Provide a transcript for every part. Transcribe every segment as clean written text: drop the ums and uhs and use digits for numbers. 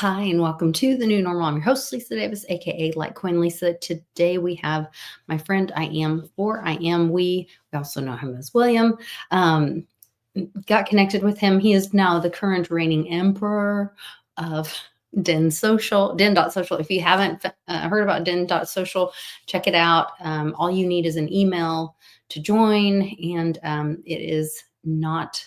Hi, and welcome to the new normal. I'm your host, Lisa Davis, aka Litecoin Lisa. Today we have my friend I am for I am we. We also know him as William. Um, got connected with him. He is now the current reigning emperor of Den.social. If you haven't heard about Den.social, check it out. All you need is an email to join, and it is not.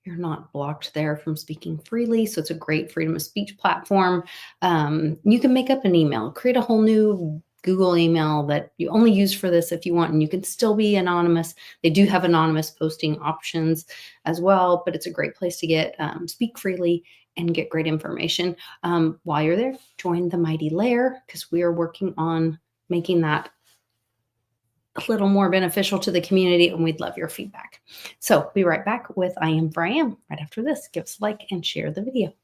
You're not blocked there from speaking freely. So it's a great freedom of speech platform. You can make up an email, create a whole new Google email that you only use for this if you want, and you can still be anonymous. They do have anonymous posting options as well, but it's a great place to get speak freely and get great information. While you're there, join the Mighty Lair because we are working on making that a little more beneficial to the community, and we'd love your feedback. So be right back with I Am For I Am right after this. Give us a like and share the video.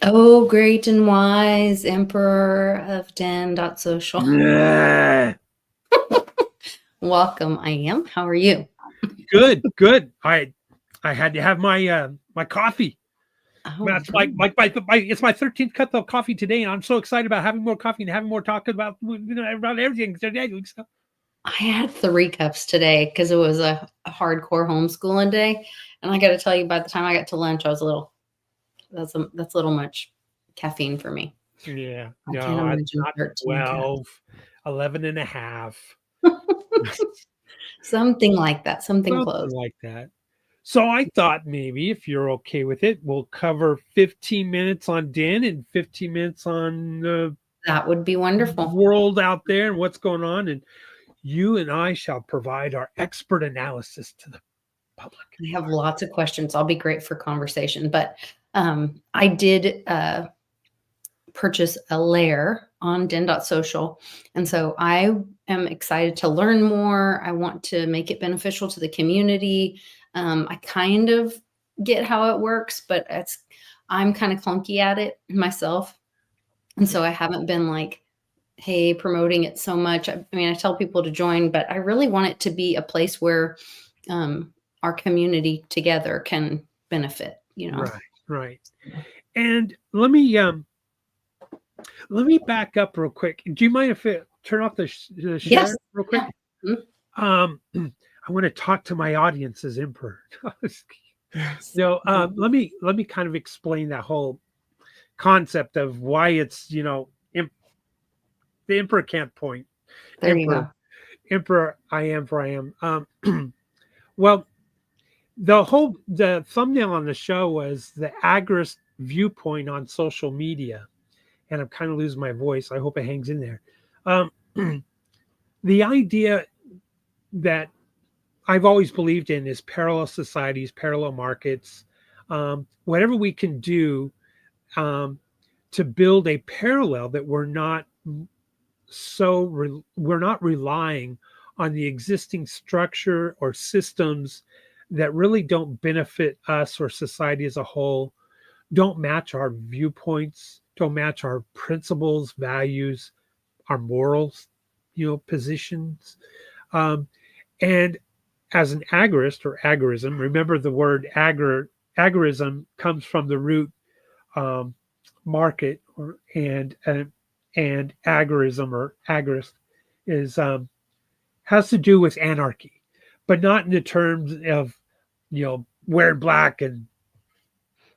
Oh, great and wise Emperor of Den.social. Yeah. Welcome, I am. How are you? Good. I had to have my my coffee. Oh, That's it's my 13th cup of coffee today, and I'm so excited about having more coffee and having more talk about about everything today. So. I had 3 cups today because it was a hardcore homeschooling day, and I got to tell you, by the time I got to lunch, I was a little. That's a little much caffeine for me. Yeah. I can't No, it's imagine not 13 12, 11 and a half. Something like that, something close. Like that. So I thought maybe if you're okay with it, we'll cover 15 minutes on Den and 15 minutes on the That would be wonderful. world out there and what's going on. And you and I shall provide our expert analysis to the public. I have lots of questions. I'll be great for conversation, but I did purchase a layer on Den.social, and so I am excited to learn more. I want to make it beneficial to the community. I kind of get how it works, but I'm kind of clunky at it myself, and so I haven't been like, hey, promoting it so much. I mean, I tell people to join, but I really want it to be a place where our community together can benefit, Right. And let me back up real quick. Do you mind if I turn off the share Yes. real quick? Yeah. I want to talk to my audience as emperor. Yes. So let me kind of explain that whole concept of why it's the emperor can't point. There you go. Emperor, I am for I am. Well, the thumbnail on the show was the Agorist viewpoint on social media, and I'm kind of losing my voice. I hope it hangs in there. The idea that I've always believed in is parallel societies, parallel markets, whatever we can do to build a parallel that we're not relying on the existing structure or systems that really don't benefit us or society as a whole, don't match our viewpoints, don't match our principles, values, our morals, positions. And as an agorist or agorism, remember the word agorism comes from the root market and agorism or agorist is has to do with anarchy, but not in the terms of wearing black and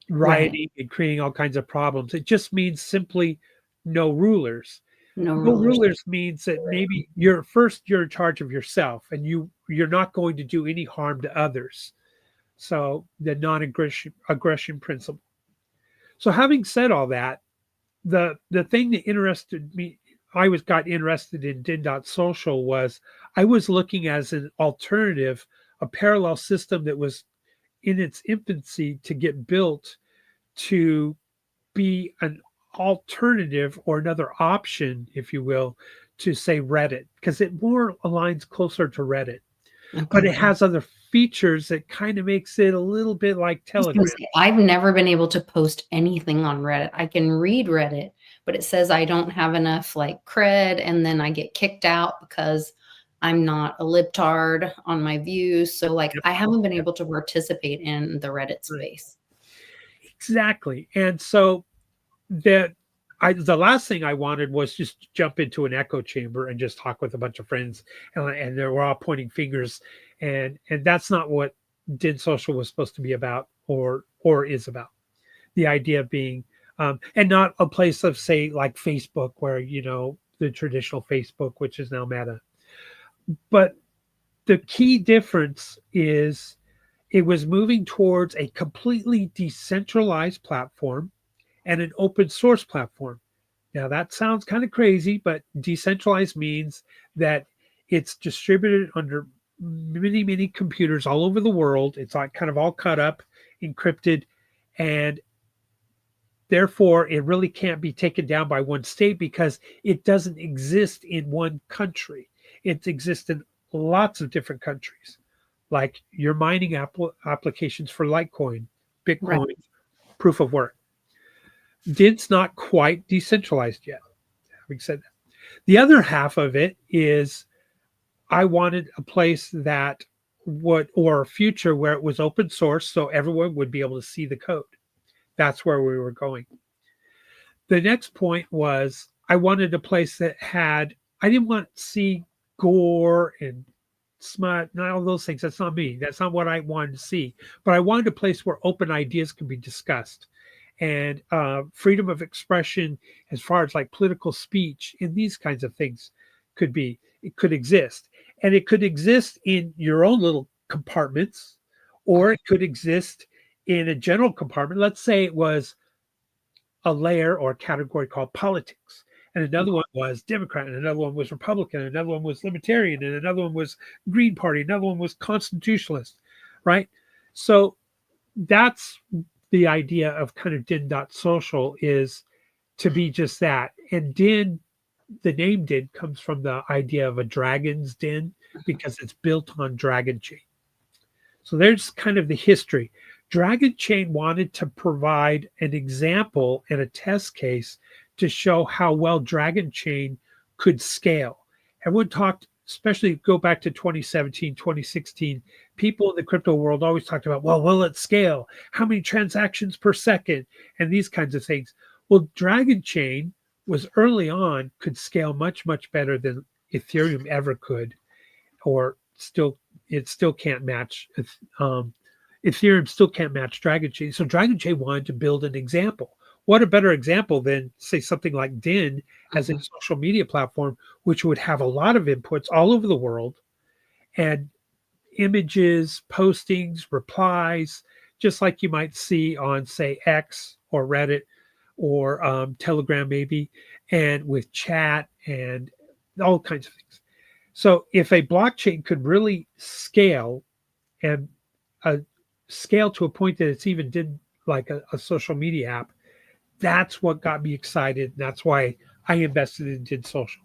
rioting and creating all kinds of problems. It just means simply no rulers. No No rulers. rulers means that maybe you're in charge of yourself and you're not going to do any harm to others. So the non-aggression principle. So having said all that, the thing that interested me, got interested in Den.social was I was looking as an alternative, a parallel system that was in its infancy to get built to be an alternative or another option, if you will, to say Reddit because it more aligns closer to Reddit, but Okay. it has other features that kind of makes it a little bit like I was gonna Telegram. say, I've never been able to post anything on Reddit. I can read Reddit, but it says I don't have enough like cred, and then I get kicked out because I'm not a libtard on my views. So like Yep. I haven't been Yep. able to participate in the Reddit Right. space. Exactly. And so that the last thing I wanted was just jump into an echo chamber and just talk with a bunch of friends, and they were all pointing fingers, and that's not what Den.social was supposed to be about, or is about. The idea being, and not a place of say like Facebook, where the traditional Facebook, which is now Meta. But the key difference is it was moving towards a completely decentralized platform and an open source platform. Now, that sounds kind of crazy, but decentralized means that it's distributed under many, many computers all over the world. It's like kind of all cut up, encrypted, and therefore it really can't be taken down by one state because it doesn't exist in one country. It exists in lots of different countries, like your mining applications for Litecoin, Right. Bitcoin, proof of work. DIN's not quite decentralized yet. Having said that, the other half of it is I wanted a place that would, or a future where it was open source so everyone would be able to see the code. That's where we were going. The next point was I wanted a place that I didn't want to see gore and smut, not all those things. That's not me. That's not what I wanted to see. But I wanted a place where open ideas could be discussed, and freedom of expression as far as like political speech and these kinds of things it could exist. And it could exist in your own little compartments, or it could exist in a general compartment. Let's say it was a layer or a category called politics, and another one was Democrat, and another one was Republican, and another one was Libertarian, and another one was Green Party, another one was Constitutionalist, right? So that's the idea of kind of Den.social, is to be just that. And Den, the name Den comes from the idea of a dragon's den because it's built on Dragonchain. So there's kind of the history. Dragonchain wanted to provide an example and a test case to show how well Dragonchain could scale. Everyone talked, especially go back to 2017, 2016, people in the crypto world always talked about, well, will it scale? How many transactions per second? And these kinds of things. Well, Dragonchain was early on, could scale much, much better than Ethereum ever could, or it still can't match. Ethereum still can't match Dragonchain. So Dragonchain wanted to build an example. What a better example than, say, something like Den as a social media platform, which would have a lot of inputs all over the world, and images, postings, replies, just like you might see on, say, X or Reddit or Telegram, maybe, and with chat and all kinds of things. So if a blockchain could really scale and scale to a point that it's even did like a social media app, that's what got me excited. That's why I invested in Den.social.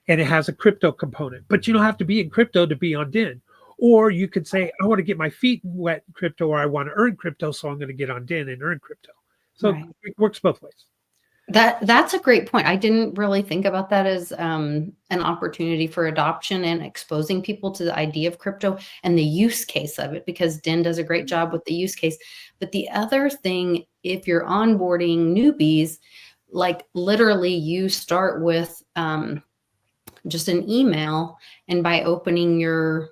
And it has a crypto component, but you don't have to be in crypto to be on Den. Or you could say, I want to get my feet wet in crypto, or I want to earn crypto, so I'm going to get on Den and earn crypto. So Right. it works both ways. That's a great point. I didn't really think about that as an opportunity for adoption and exposing people to the idea of crypto and the use case of it, because Den does a great job with the use case. But the other thing, if you're onboarding newbies, like literally you start with just an email, and by opening your,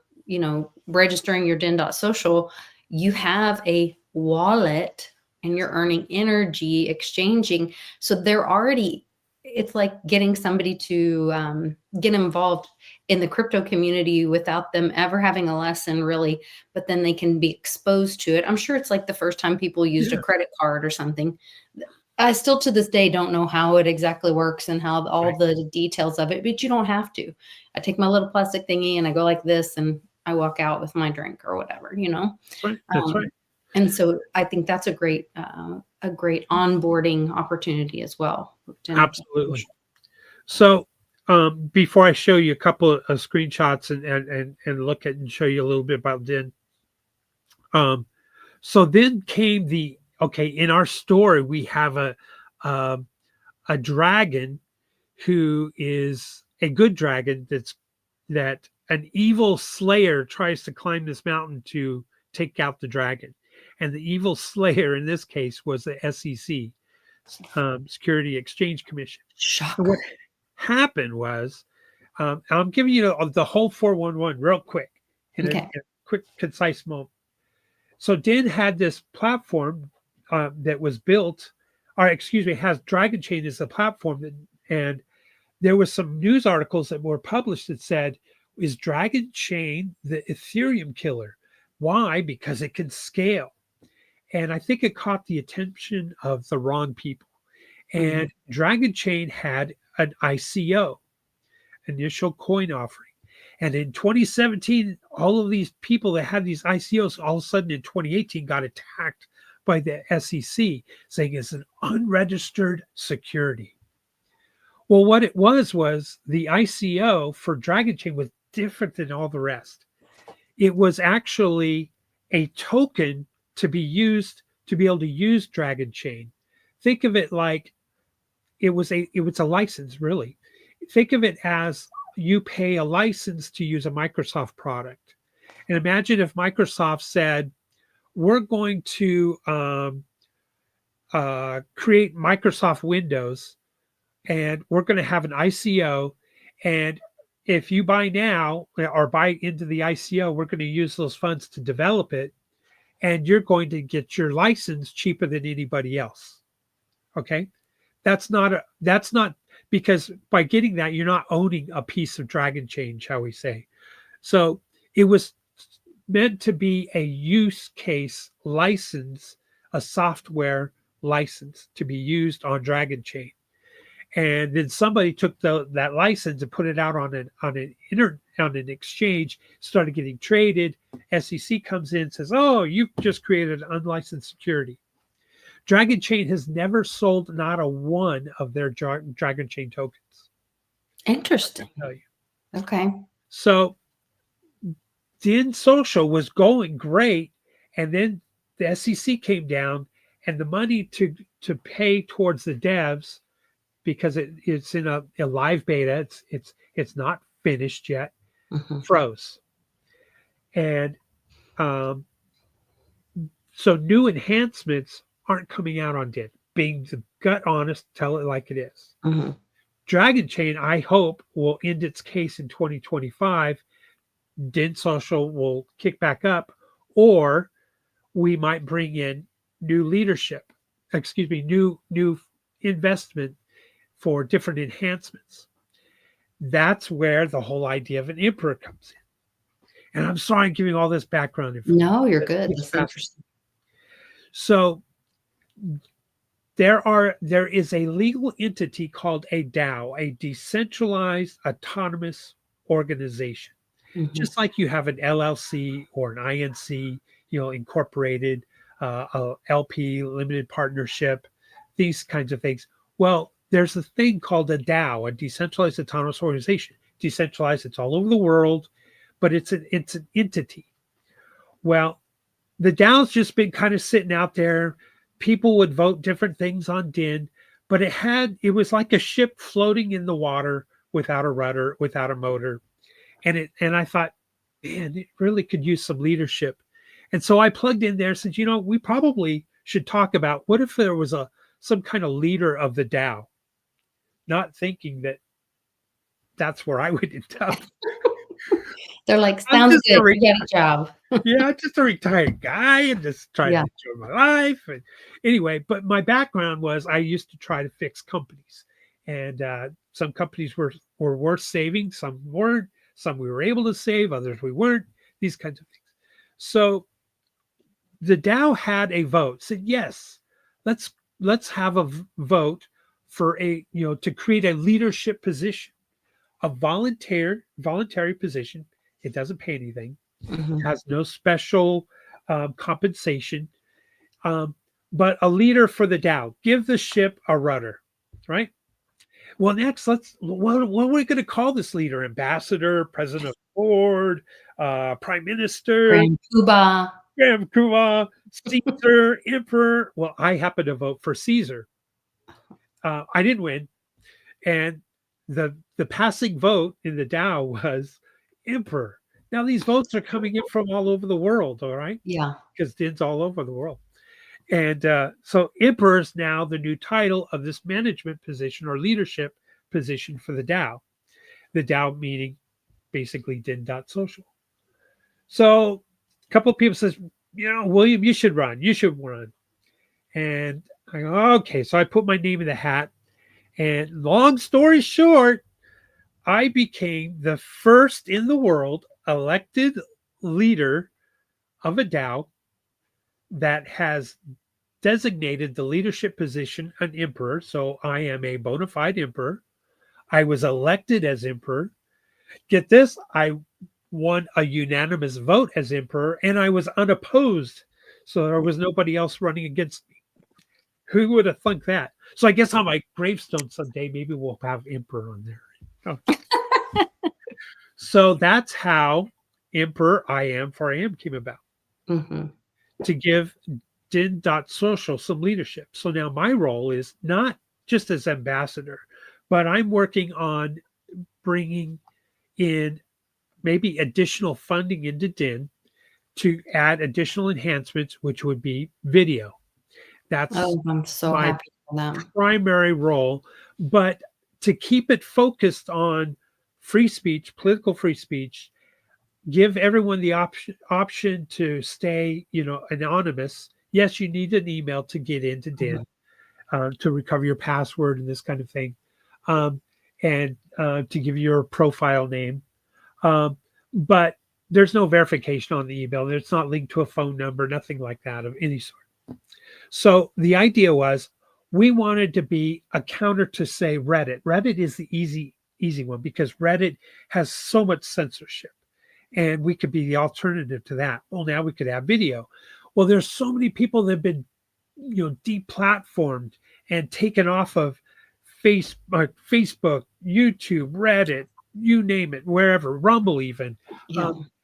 registering your Den.social, you have a wallet and you're earning energy, exchanging. So they're already, it's like getting somebody to get involved in the crypto community without them ever having a lesson really, but then they can be exposed to it. I'm sure it's like the first time people used a credit card or something. I still to this day don't know how it exactly works and how all the details of it, but you don't have to. I take my little plastic thingy and I go like this and I walk out with my drink or whatever, That's right. That's right. And so I think that's a great onboarding opportunity as well. Absolutely. So before I show you a couple of screenshots and look at and show you a little bit about Den. Um, so then came the okay. In our story, we have a a dragon who is a good dragon that an evil slayer tries to climb this mountain to take out the dragon. And the evil slayer in this case was the SEC, Security Exchange Commission. And what Shocker. happened was, I'm giving you the whole 411 real quick in Okay. a quick, concise moment. So Den had this platform that was built, or excuse me, has Dragonchain as the platform, and there was some news articles that were published that said, "Is Dragonchain the Ethereum killer?" Why? Because it can scale, and I think it caught the attention of the wrong people. And Dragonchain had an ICO, initial coin offering. And in 2017, all of these people that had these ICOs, all of a sudden in 2018, got attacked by the SEC, saying it's an unregistered security. Well, what it was the ICO for Dragonchain was different than all the rest. It was actually a token to be used to be able to use Dragonchain. Think of it like it was a license, really. Think of it as you pay a license to use a Microsoft product. And imagine if Microsoft said, we're going to create Microsoft Windows, and we're going to have an ICO. And if you buy now or buy into the ICO, we're going to use those funds to develop it. And you're going to get your license cheaper than anybody else. Okay. That's not because by getting that, you're not owning a piece of Dragonchain, shall we say. So it was meant to be a use case license, a software license to be used on Dragonchain. And then somebody took that license and put it out on an exchange, started getting traded. SEC comes in and says, "Oh, you've just created an unlicensed security." Dragonchain has never sold not a one of their Dragonchain tokens. Interesting. I'll tell you. Okay. So Den.social was going great, and then the SEC came down, and the money to pay towards the devs, because it's in a live beta, it's not finished yet, froze. And so new enhancements aren't coming out on Den. Being the gut honest, tell it like it is. Dragonchain, I hope, will end its case in 2025. Den.social will kick back up, or we might bring in new leadership, new investment for different enhancements. That's where the whole idea of an emperor comes in. And I'm sorry I'm giving all this background information. No, you're good. That's interesting. So there is a legal entity called a DAO, a decentralized autonomous organization. Just like you have an LLC or an INC, incorporated, a LP, limited partnership, these kinds of things. Well, there's a thing called a DAO, a decentralized autonomous organization. Decentralized, it's all over the world, but it's an entity. Well, the DAO's just been kind of sitting out there. People would vote different things on Den, but it was like a ship floating in the water without a rudder, without a motor. And I thought, man, it really could use some leadership. And so I plugged in there and said, we probably should talk about what if there was some kind of leader of the DAO, not thinking that that's where I would end up. They're like, sounds good. You got a job. Yeah, just a retired guy and just trying to enjoy my life. And anyway, but my background was I used to try to fix companies. And some companies were worth saving, some weren't. Some we were able to save, others we weren't, these kinds of things. So the DAO had a vote, said, yes, let's have a vote for to create a leadership position, a voluntary position. It doesn't pay anything. It has no special compensation, but a leader for the DAO. Give the ship a rudder, right? Well, next, what are we going to call this leader? Ambassador, president of the board, prime minister, Grand Poobah. Grand Kuva, Caesar, emperor. Well, I happen to vote for Caesar. I didn't win, and the passing vote in the Dow was emperor. Now these votes are coming in from all over the world, all right, Yeah. because DIN's all over the world. And so emperor is now the new title of this management position or leadership position for the Dow. The Dow meaning basically din.social. So a couple of people says, William, you should run. You should run. And I go, okay. So I put my name in the hat. And long story short, I became the first in the world elected leader of a Dow that has designated the leadership position an emperor. So I am a bona fide emperor. I was elected as emperor. Get this, I won a unanimous vote as emperor, and I was unopposed. So there was nobody else running against me. Who would have thunk that? So I guess on my gravestone someday, maybe we'll have emperor on there. Oh. So that's how Emperor I Am for I Am came about, to give din.social some leadership. So now my role is not just as ambassador, but I'm working on bringing in maybe additional funding into DIN to add additional enhancements, which would be video. That's I'm so my happy for them. primary role, but to keep it focused on free speech, political free speech, give everyone the option to stay, anonymous. Yes, you need an email to get into DIN, to recover your password and this kind of thing, and to give your profile name. But there's no verification on the email. It's not linked to a phone number, nothing like that of any sort. So the idea was we wanted to be a counter to, say, Reddit. Reddit is the easy one because Reddit has so much censorship, and we could be the alternative to that. Well, now we could have video. Well, there's so many people that have been, deplatformed and taken off of Facebook, YouTube, Reddit, you name it, wherever, Rumble even,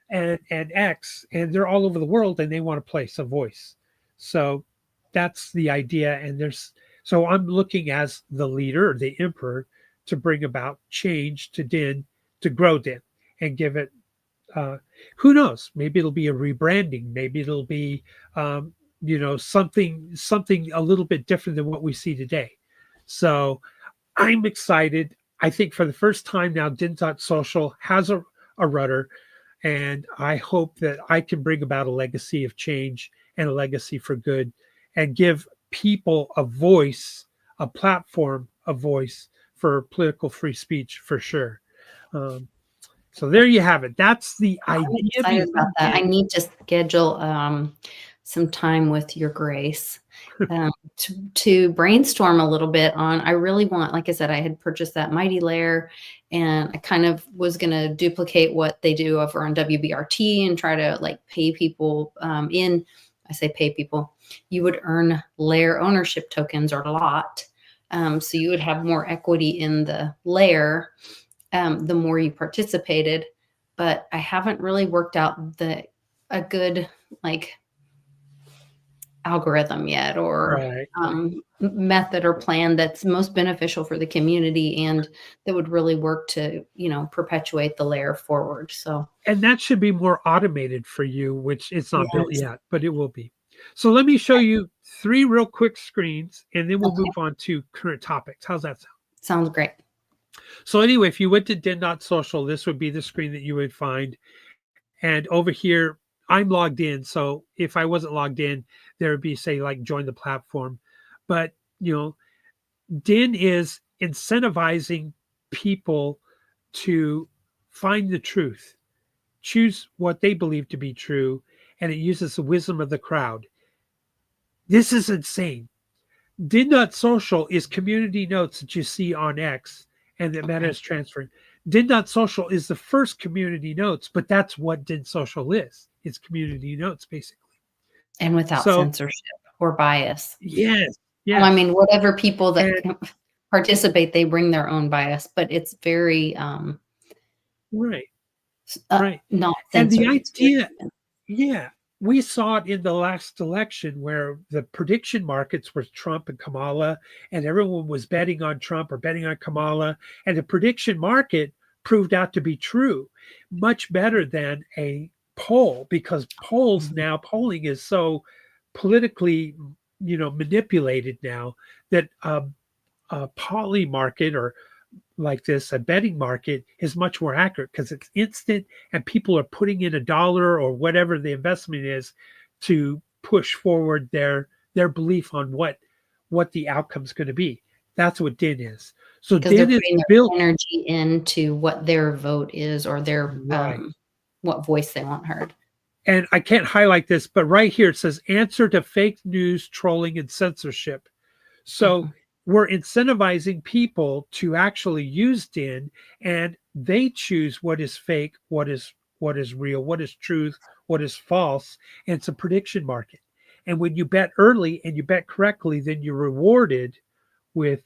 and X, and they're all over the world, and they want a place, a voice. So that's the idea. And so I'm looking as the leader, the emperor, to bring about change to DIN, to grow DIN, and give it. Who knows? Maybe it'll be a rebranding. Maybe it'll be, something a little bit different than what we see today. So I'm excited. I think for the first time now, din.social has a rudder, and I hope that I can bring about a legacy of change and a legacy for good, and give people a voice, a platform, a voice for political free speech for sure. So there you have it. That's the idea. I'm excited about that. I need to schedule some time with your grace to brainstorm a little bit on. I really want, like I said, I had purchased that Mighty Layer, and I kind of was going to duplicate what they do over on WBRT and try to pay people in. I say pay people. You would earn layer ownership tokens or a lot. So you would have more equity in the layer the more you participated. But I haven't really worked out a good algorithm yet, or method or plan that's most beneficial for the community and that would really work to perpetuate the layer forward. So, and that should be more automated for you, which it's not built yet, but it will be. So let me show you 3 real quick screens, and then we'll move on to current topics. How's that sound? Sounds great. So anyway, if you went to din.social, this would be the screen that you would find. And over here, I'm logged in. So if I wasn't logged in, there would be, say, join the platform. But, DIN is incentivizing people to find the truth, choose what they believe to be true, and it uses the wisdom of the crowd. This is insane. Din.social is community notes that you see on X and that Meta is transferring. Din.social is the first community notes, but that's what Din.social is. It's community notes, basically. And without censorship or bias. Yes. I mean, whatever people that participate, they bring their own bias, but it's very Right, right. not And the censored. It's very idea, open. yeah, we saw it in the last election where the prediction markets were Trump and Kamala, and everyone was betting on Trump or betting on Kamala, and the prediction market proved out to be true, much better than a poll, because polls Mhm. now, polling is so politically, manipulated now, that a poly market, or like this, a betting market, is much more accurate because it's instant and people are putting in $1 or whatever the investment is to push forward their belief on what the outcome's going to be. That's what DIN is. So 'Cause they're DIN is putting built. their energy into what their vote is, or their, Right. what voice they want heard. And I can't highlight this, but right here it says answer to fake news, trolling, and censorship. So Mhm. we're incentivizing people to actually use DIN, and they choose what is fake, what is real, what is truth, what is false, and it's a prediction market. And when you bet early and you bet correctly, then you're rewarded with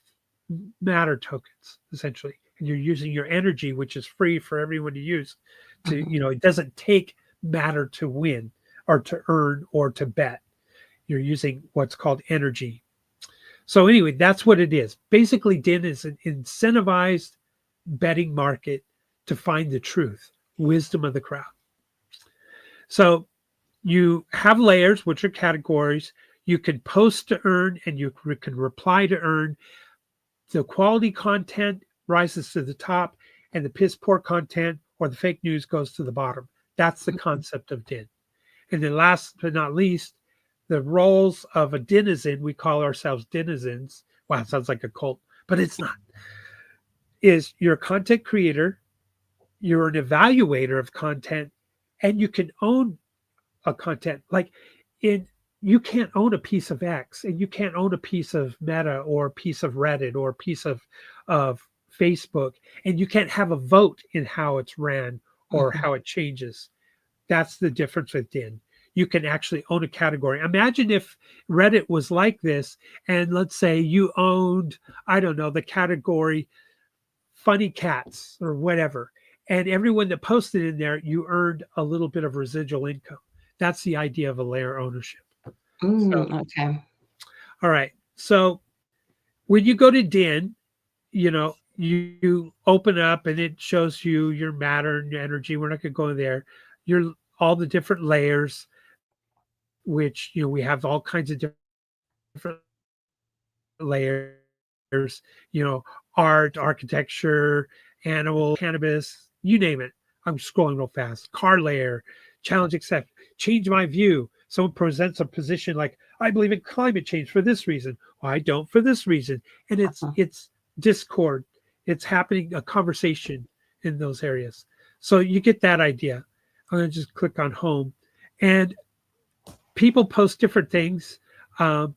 matter tokens, essentially. And you're using your energy, which is free for everyone to use. Mhm. It doesn't take matter to win or to earn or to bet. You're using what's called energy. So anyway, that's what it is. Basically, DIN is an incentivized betting market to find the truth, wisdom of the crowd. So you have layers, which are categories. You can post to earn, and you can reply to earn. The quality content rises to the top, and the piss poor content or the fake news goes to the bottom. That's the Mhm. concept of DIN. And then last but not least, the roles of a denizen, we call ourselves denizens. Wow, it sounds like a cult, but it's not. Is you're a content creator, you're an evaluator of content, and you can own a content. Like in you can't own a piece of X, and you can't own a piece of Meta or a piece of Reddit or a piece of Facebook, and you can't have a vote in how it's ran or Mhm. how it changes. That's the difference with DIN. You can actually own a category. Imagine if Reddit was like this, and let's say you owned, I don't know, the category funny cats or whatever. And everyone that posted in there, you earned a little bit of residual income. That's the idea of a layer ownership. So, Okay. all right. So when you go to DIN, you open up and it shows you your matter and your energy. We're not going to go there. Your all the different layers, which we have all kinds of different layers. Art, architecture, animals, cannabis, you name it. I'm scrolling real fast. Car layer, challenge accept, change my view. Someone presents a position like, I believe in climate change for this reason. Well, I don't for this reason. And it's Uh-huh. it's discord. It's happening, a conversation in those areas. So you get that idea. I'm gonna just click on home. And people post different things. Um,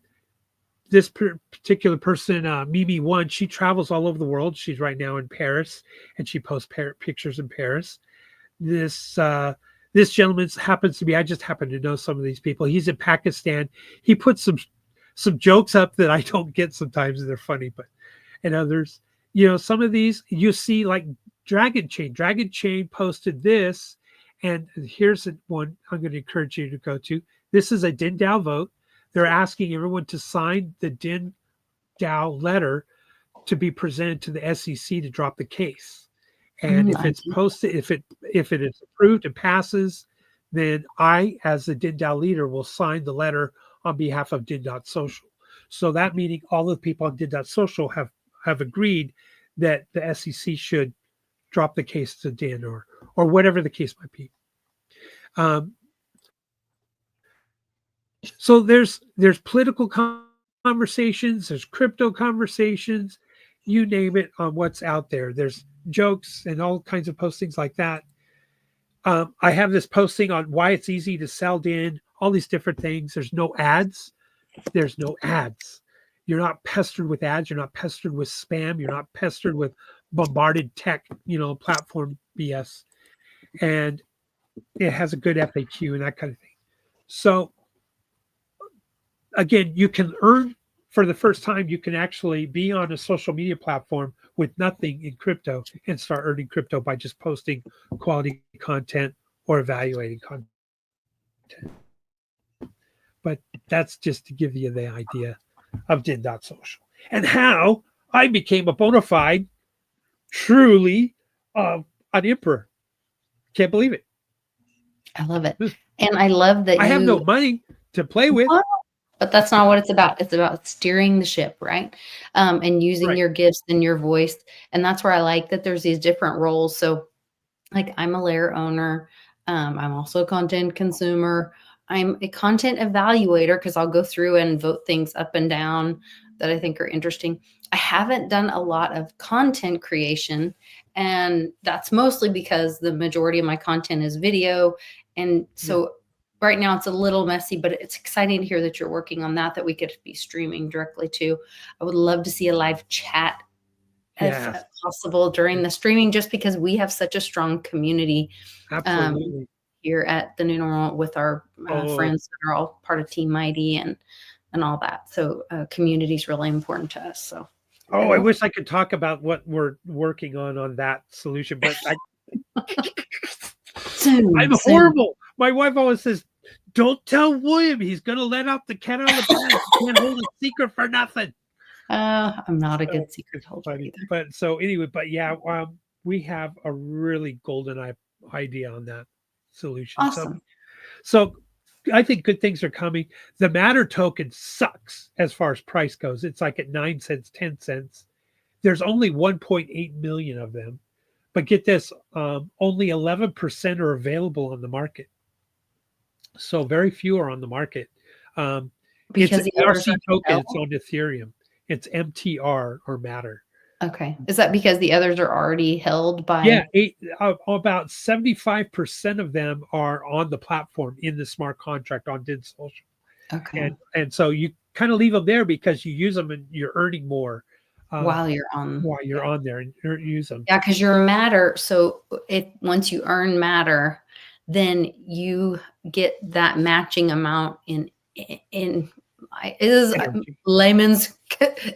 this particular person, Mimi One, she travels all over the world. She's right now in Paris, and she posts pictures in Paris. This gentleman happens to be. I just happen to know some of these people. He's in Pakistan. He puts some jokes up that I don't get sometimes, and they're funny, but and others, some of these you see like Dragonchain. Dragonchain posted this, and here's one I'm going to encourage you to go to. This is a DIN vote. They're asking everyone to sign the DIN letter to be presented to the SEC to drop the case. And if I it's posted, if it is approved and passes, then I, as the DIN leader, will sign the letter on behalf of Den.social. So that meaning all the people on Den.social have agreed that the SEC should drop the case to DIN, or whatever the case might be. Um, so there's political conversations, there's crypto conversations, you name it, on what's out there. There's jokes and all kinds of postings like that. I have this posting on why it's easy to sell DIN, all these different things. There's no ads. There's no ads. You're not pestered with ads. You're not pestered with spam. You're not pestered with bombarded tech, platform BS. And it has a good FAQ and that kind of thing. So again, you can earn for the first time, you can actually be on a social media platform with nothing in crypto and start earning crypto by just posting quality content or evaluating content. But that's just to give you the idea of Den.social and how I became a bona fide, truly an emperor. Can't believe it. I love it. And I love that I have no money to play with. But that's not what it's about. It's about steering the ship, right? And using your gifts and your voice. And that's where I like that there's these different roles. So like I'm a layer owner. I'm also a content consumer. I'm a content evaluator because I'll go through and vote things up and down that I think are interesting. I haven't done a lot of content creation, and that's mostly because the majority of my content is video. And so right now it's a little messy, but it's exciting to hear that you're working on that we could be streaming directly to. I would love to see a live chat if possible during the streaming, just because we have such a strong community here at the New Normal with our friends that are all part of Team Mighty and all that. So community is really important to us. So I wish I could talk about what we're working on that solution, but I'm horrible. My wife always says, "Don't tell William. He's going to let out the cat out of the bag. He can't hold a secret for nothing." I'm not a good secret holder either. But so anyway, we have a really golden idea on that solution. Awesome. So I think good things are coming. The Matter token sucks as far as price goes. It's like at 9 cents, 10 cents. There's only 1.8 million of them. But get this, only 11% are available on the market. So very few are on the market. Because it's an RC token. It's on Ethereum. It's MTR or Matter. Okay. Is that because the others are already held by? Yeah, about 75% of them are on the platform in the smart contract on Den.social. Okay. And so you kind of leave them there because you use them and you're earning more while you're on there and use them. Yeah, because you're Matter. So once you earn Matter, then you get that matching amount in it is layman's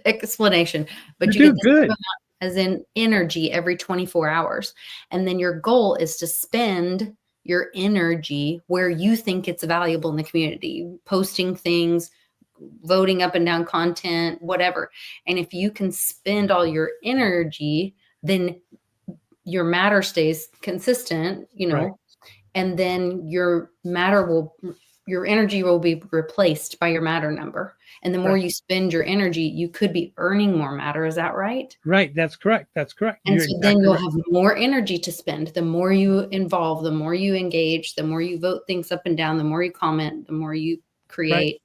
explanation, but you get this amount as in energy every 24 hours. And then your goal is to spend your energy where you think it's valuable in the community, posting things, voting up and down content, whatever. And if you can spend all your energy, then your Matter stays consistent, and then your energy will be replaced by your Matter number. And the more you spend your energy, you could be earning more Matter. Is that right? Right. That's correct. And so then you'll have more energy to spend. The more you involve, the more you engage, the more you vote things up and down, the more you comment, the more you create,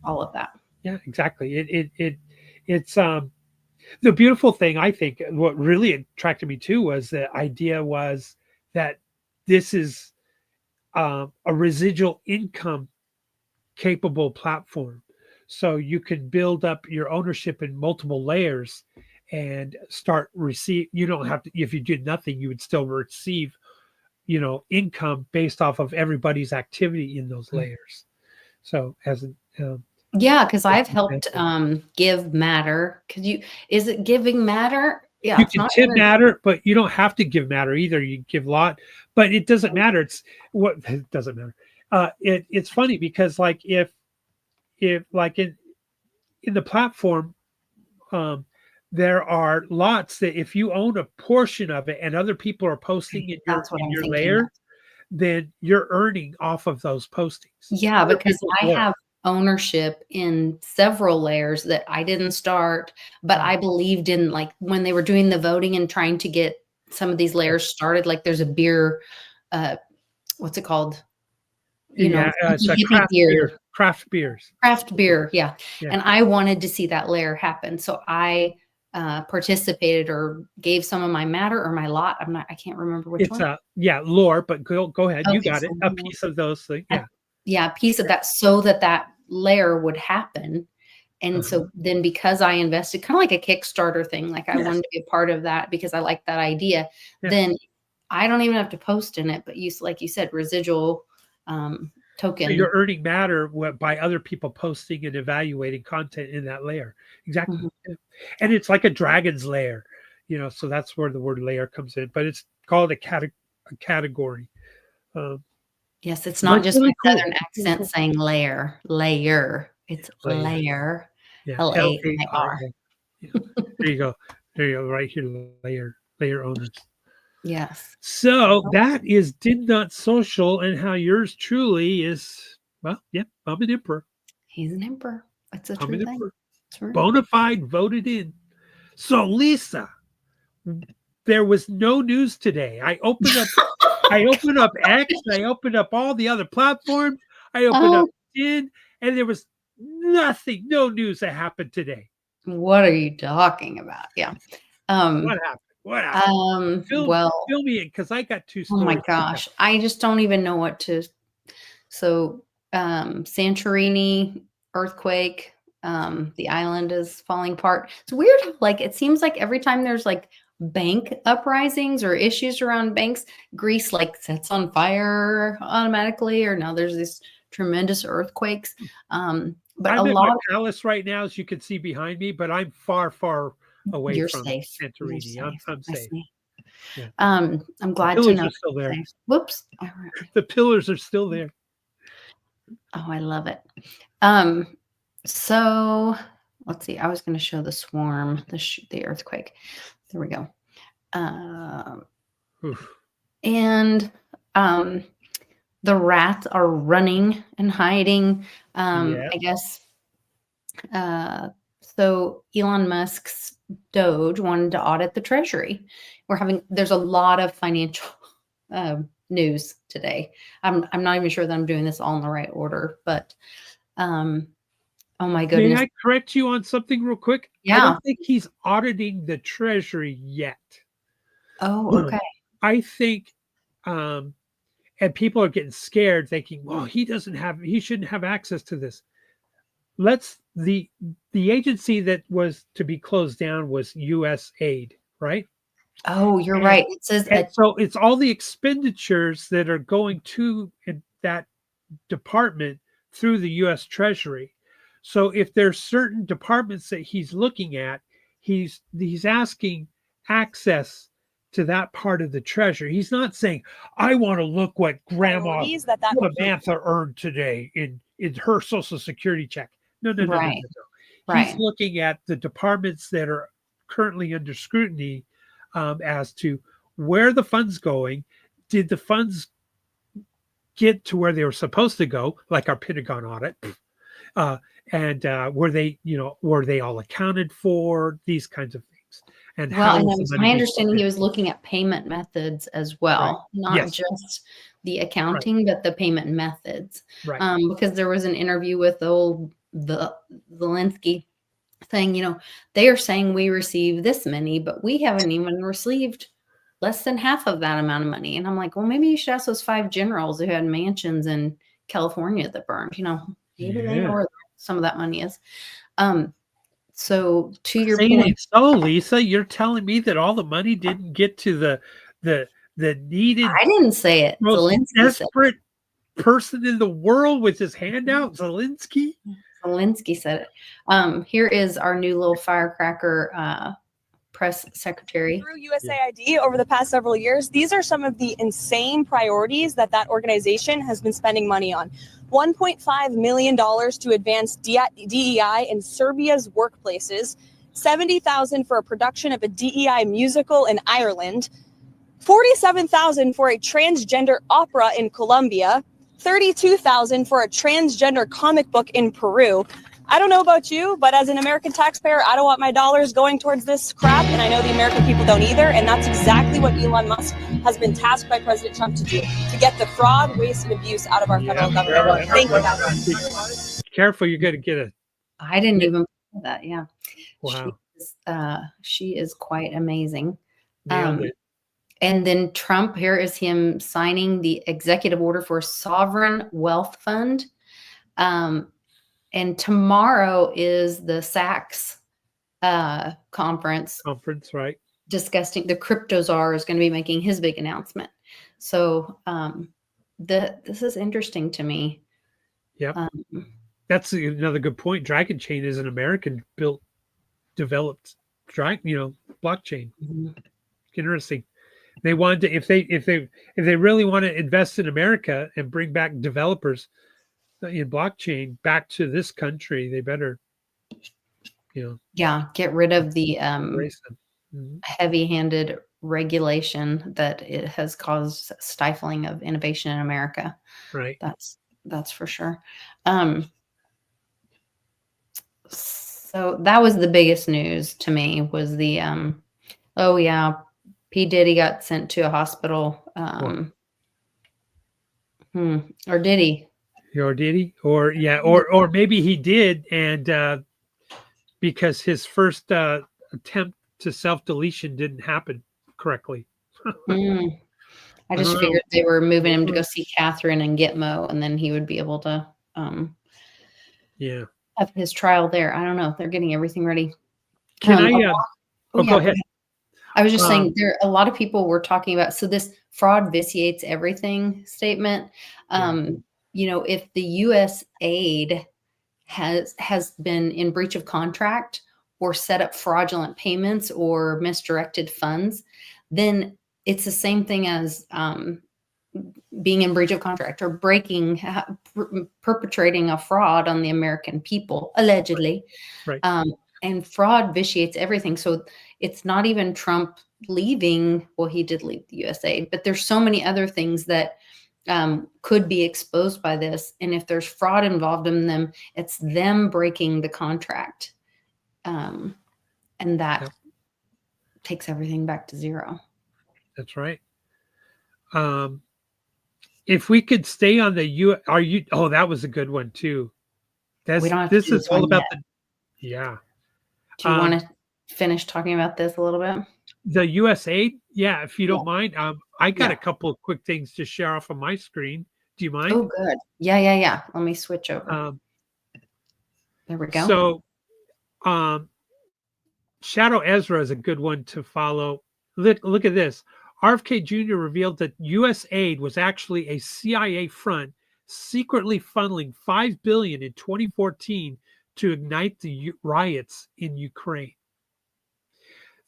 all of that. Yeah, exactly. It's the beautiful thing, I think, what really attracted me too was the idea was that this is a residual income capable platform. So you can build up your ownership in multiple layers and start you don't have to, if you did nothing, you would still receive, income based off of everybody's activity in those layers. So because I've helped give Matter. Is it giving Matter? Yeah, you can tip Matter, but you don't have to give Matter either. You give a lot, but it doesn't matter. It doesn't matter. It's funny because like if like in the platform, there are lots that if you own a portion of it and other people are posting in your layer, then you're earning off of those postings. Yeah, because I have ownership in several layers that I didn't start, but I believed in, like when they were doing the voting and trying to get some of these layers started, like there's a beer, what's it called? It's a craft beers. Craft beer, yeah. And I wanted to see that layer happen. So I participated or gave some of my Matter or my lot. I can't remember which one. It's lore, but go ahead. Okay, you got it. A piece of those things. Yeah, a piece of that so that layer would happen. And so then because I invested kind of like a Kickstarter thing, like I wanted to be a part of that because I like that idea, then I don't even have to post in it, but like you said, residual token. So you're earning matter by other people posting and evaluating content in that layer. Exactly. Mhm. And it's like a dragon's lair, so that's where the word layer comes in, but it's called a category. Um, Yes, it's but not it's just my really cool. southern It's really accent cool. saying layer. It's Layer. layer, Yeah. LAIR. LAIR. Yeah. There you go. There you go. Right here, layer owners. Yes. So that is Den.social, and how yours truly is, well, yep, I'm an emperor. He's an emperor. It's a I'm true an thing. emperor. True. Bona fide, voted in. So Lisa, there was no news today. I opened up X, I opened up all the other platforms, I opened Oh, up Den, and there was nothing, no news that happened today. what are you talking about? Yeah. What happened? What happened? Well, Fill me in, because I got two oh my stories to tell. gosh. I just don't even know what to. So, Santorini earthquake, the island is falling apart. It's weird how, like, it seems like every time there's like bank uprisings or issues around banks, Greece like sets on fire automatically, or now there's these tremendous earthquakes. But a I'm at my lot palace right now, as you can see behind me, but I'm far, far away you're from safe. You're Santorini. I'm, safe. I'm I safe. see. Yeah. I'm The glad to pillars know are still you're there. safe. Whoops. The pillars are still there. Oh, I love it. Um, so let's see. I was going to show the swarm, the earthquake. There we go. Oof. And the rats are running and hiding. Yeah. I guess. So Elon Musk's Doge wanted to audit the Treasury. There's a lot of financial news today. I'm not even sure that I'm doing this all in the right order, but oh my May goodness. I correct you on something real quick? I Yeah. don't think he's auditing the treasury yet. Oh, okay. I think, and people are getting scared, thinking, well, he shouldn't have access to this. The agency that was to be closed down was US Aid, right? Oh, you're And right. It says and so it's all the expenditures that are going to that department through the US Treasury. So if there's certain departments that he's looking at, he's asking access to that part of the treasury. He's not saying, I want to look what Grandma Samantha earned today in her Social Security check. No, no, no, no, no, right, no. He's right. looking at the departments that are currently under scrutiny, as to where the funds going. Did the funds get to where they were supposed to go, like our Pentagon audit? Uh, and were they all accounted for? These kinds of things. And Well, how and is it the was money my being understanding spent? he was looking at payment methods as Right. well, not Yes. just the Right. accounting, but the payment methods. Right. Because there was an interview with the Zelensky saying, they are saying we received this many, but we haven't even received less than half of that amount of money. And I'm like, well, maybe you should ask those 5 generals who had mansions in California that burned. Maybe they know Yeah. where some of that money is. So to your Saying point, it so, Lisa, you're telling me that all the money didn't get to the needed, I didn't say it. most Zelensky said desperate person in the world with his handout, Zelensky? it. Zelensky said it. Here is our new little firecracker press secretary. Through USAID over the past several years, these are some of the insane priorities that organization has been spending money on. $1.5 million to advance DEI in Serbia's workplaces, $70,000 for a production of a DEI musical in Ireland, $47,000 for a transgender opera in Colombia, $32,000 for a transgender comic book in Peru. I don't know about you, but as an American taxpayer, I don't want my dollars going towards this crap, and I know the American people don't either, and that's exactly what Elon Musk has been tasked by President Trump to do, to get the fraud, waste, and abuse out of our federal government. Thank you, guys. Careful, you're going to get I didn't even put that. Yeah. wow. She is quite amazing. Nailed it. And then Trump, here is him signing the executive order for Sovereign Wealth Fund. And tomorrow is the SACS conference. Right. Discussing the crypto czar is going to be making his big announcement. So this is interesting to me. Yep. Um, That's another good point. Dragonchain is an American built, developed, blockchain. mhm. Interesting. They wanted to, if they really want to invest in America and bring back developers in blockchain back to this country, they better, Yeah, get rid of the embrace them. Mhm. heavy-handed regulation that it has caused stifling of innovation in America. Right. That's for sure. So that was the biggest news to me was the oh yeah, P. Diddy got sent to a hospital. Or did he? Or did he? Or yeah, or maybe he did, and because his first attempt to self-deletion didn't happen correctly. Mm. I I just don't know. figured they were moving him to go see Catherine and Gitmo, and then he would be able to Yeah. have his trial there. I don't know. They're getting everything ready. Can I? Oh, Go yeah, ahead. I was just saying a lot of people were talking about, so this fraud vitiates everything statement. If the U.S. aid has been in breach of contract or set up fraudulent payments or misdirected funds, then it's the same thing as being in breach of contract or perpetrating a fraud on the American people, allegedly. Right. And fraud vitiates everything. So it's not even Trump leaving. Well, he did leave the USA, but there's so many other things that could be exposed by this. And if there's fraud involved in them, it's them breaking the contract. And that takes everything back to zero. That's right. If we could stay on the that was a good one too. We don't have this to do is this all one about yet. Do you want to finish talking about this a little bit? The US aid? Yeah, if you don't Yeah. mind. I got a couple of quick things to share off of my screen. Do you mind? Oh, good. Yeah. Let me switch over. There we go. So Shadow Ezra is a good one to follow. Look at this. RFK Jr. revealed that U.S. aid was actually a CIA front secretly funneling $5 billion in 2014 to ignite the riots in Ukraine.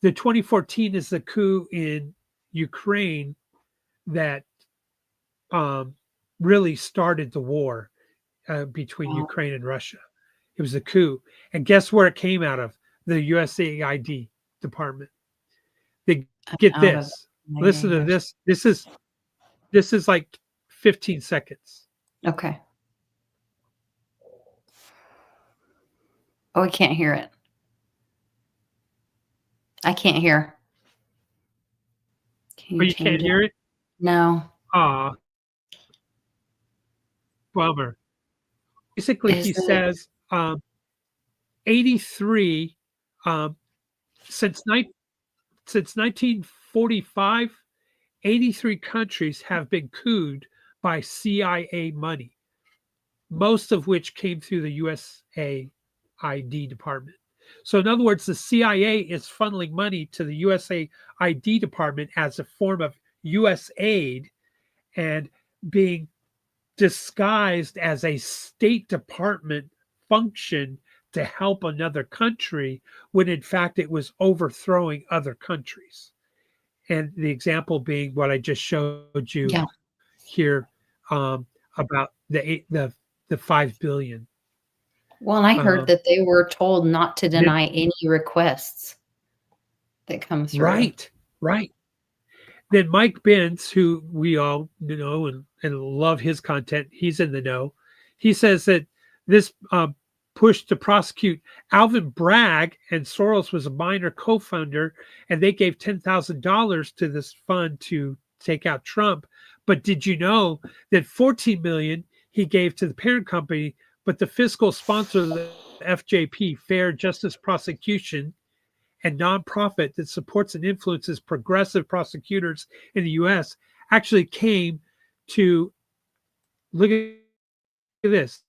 The 2014 is the coup in Ukraine that really started the war between Ukraine and Russia. It was a coup. And guess where it came out of? The USAID department. They get this. Listen to this. This is like 15 seconds. Okay. Oh, I can't hear it. I can't hear. You can't hear it? No. Aw. Bummer. Basically, he says 83 since 1945, 83 countries have been couped by CIA money, most of which came through the USAID department. So in other words, the CIA is funneling money to the USAID department as a form of US aid and being disguised as a State Department function to help another country when in fact it was overthrowing other countries. And the example being what I just showed you here about the 5 billion. Well, and I heard that they were told not to deny any requests that come through. Right. Then Mike Benz, who we all know and love his content, he's in the know. He says that this push to prosecute Alvin Bragg and Soros was a minor co-founder, and they gave $10,000 to this fund to take out Trump. But did you know that $14 million he gave to the parent company, but the fiscal sponsor of the FJP, Fair Justice Prosecution, and nonprofit that supports and influences progressive prosecutors in the U.S. actually came to, look at this,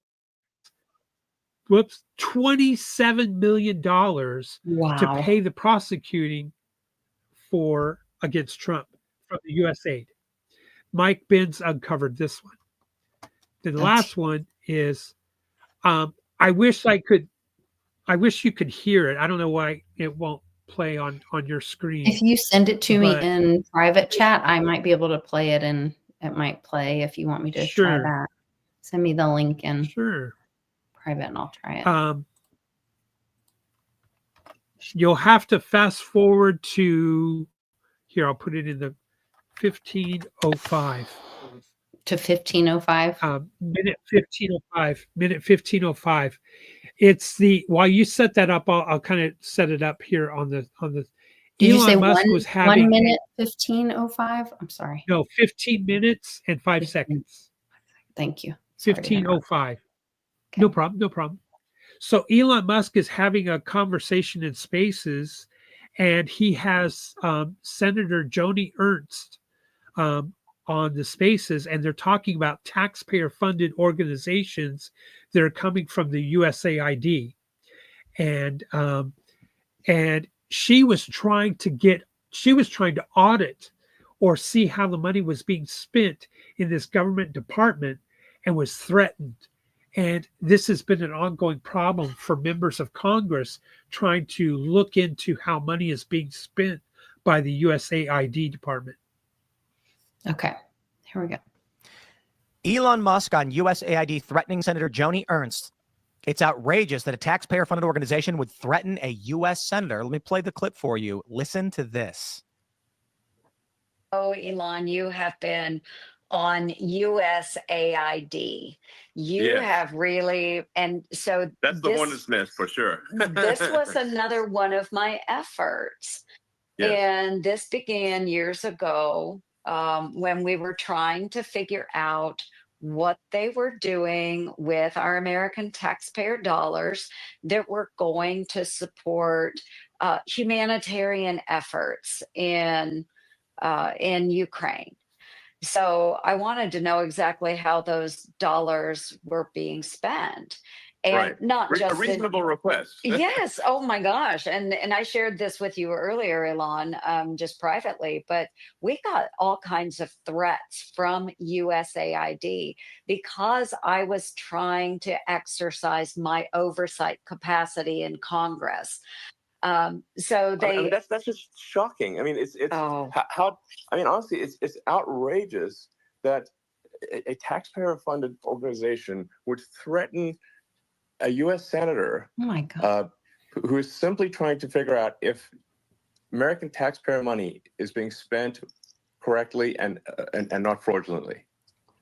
$27 million to pay the prosecuting for against Trump from the US aid. Mike Benz uncovered this one. The last one is I wish you could hear it. I don't know why it won't play on your screen. If you send it to me But- in private chat, I might be able to play it, and it might play if you want me to try Sure. that. Send me the link in Sure. private and I'll try it. You'll have to fast forward to here. I'll put it in the 15:05. To 15:05. Minute 15:05. Minute 15:05. It's while you set that up, I'll kind of set it up here on the. Did you say Elon Musk was having 1 minute 15:05? I'm sorry. no 15 minutes and 5 15. seconds. Thank you. Sorry to interrupt. 15:05. Okay. No problem. No problem. So Elon Musk is having a conversation in Spaces, and he has Senator Joni Ernst on the Spaces, and they're talking about taxpayer-funded organizations that are coming from the USAID, and she was trying to audit or see how the money was being spent in this government department, and was threatened. And this has been an ongoing problem for members of Congress trying to look into how money is being spent by the USAID department. Okay. Here we go. Elon Musk on USAID threatening Senator Joni Ernst. It's outrageous that a taxpayer-funded organization would threaten a U.S. senator. Let me play the clip for you. Listen to this. Oh, Elon, you have been on USAID. You Yes. have really, and so That's the one that's missed for sure. this was another one of my efforts. Yes. And this began years ago when we were trying to figure out what they were doing with our American taxpayer dollars that were going to support humanitarian efforts in Ukraine. So I wanted to know exactly how those dollars were being spent, and Right. not A just in- reasonable request. Yes. Oh my gosh. And I shared this with you earlier, Elon, just privately, but we got all kinds of threats from USAID because I was trying to exercise my oversight capacity in Congress. So they, I mean, that's just shocking. I mean, it's oh, how I mean, honestly, it's outrageous that a taxpayer-funded organization would threaten a U.S. senator Oh my God. who is simply trying to figure out if American taxpayer money is being spent correctly and not fraudulently.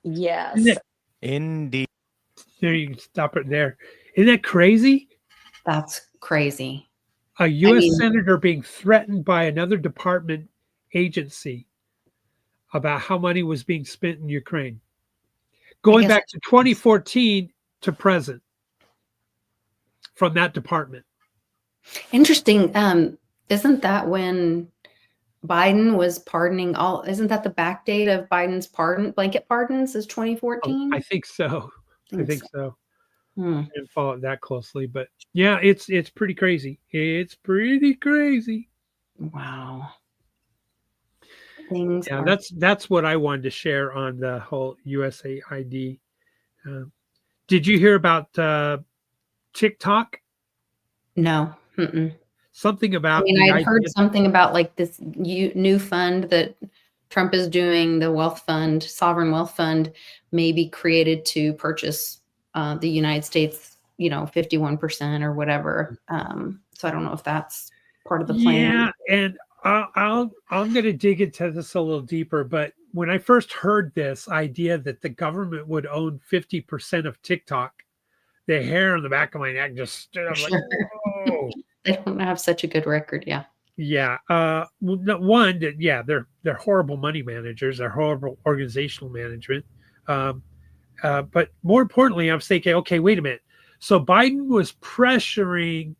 yes. Isn't it- Indeed. There, you can stop it there. Isn't that crazy? That's crazy. A U.S. mean- senator being threatened by another department agency about how money was being spent in Ukraine. Going guess- back to 2014 to present from that department. Interesting. Isn't that when Biden was pardoning all? Isn't that the back date of Biden's blanket pardons is 2014? I think so. I think so. Hmm. I didn't follow it that closely, but yeah, it's pretty crazy. It's pretty crazy. Wow. Things Yeah, are that's what I wanted to share on the whole USAID. Did you hear about TikTok? no. Mm-mm. Something about I mean, the I'd heard idea- something about like this new fund that Trump is doing, the wealth fund, sovereign wealth fund, may be created to purchase the United States, 51% or whatever. So I don't know if that's part of the plan. Yeah, and I'm going to dig into this a little deeper. But when I first heard this idea that the government would own 50% of TikTok, the hair on the back of my neck just stood up like, whoa. They don't have such a good record. Yeah. Yeah. One that they're horrible money managers. They're horrible organizational management. But more importantly, I was thinking, okay, wait a minute. So Biden was pressuring,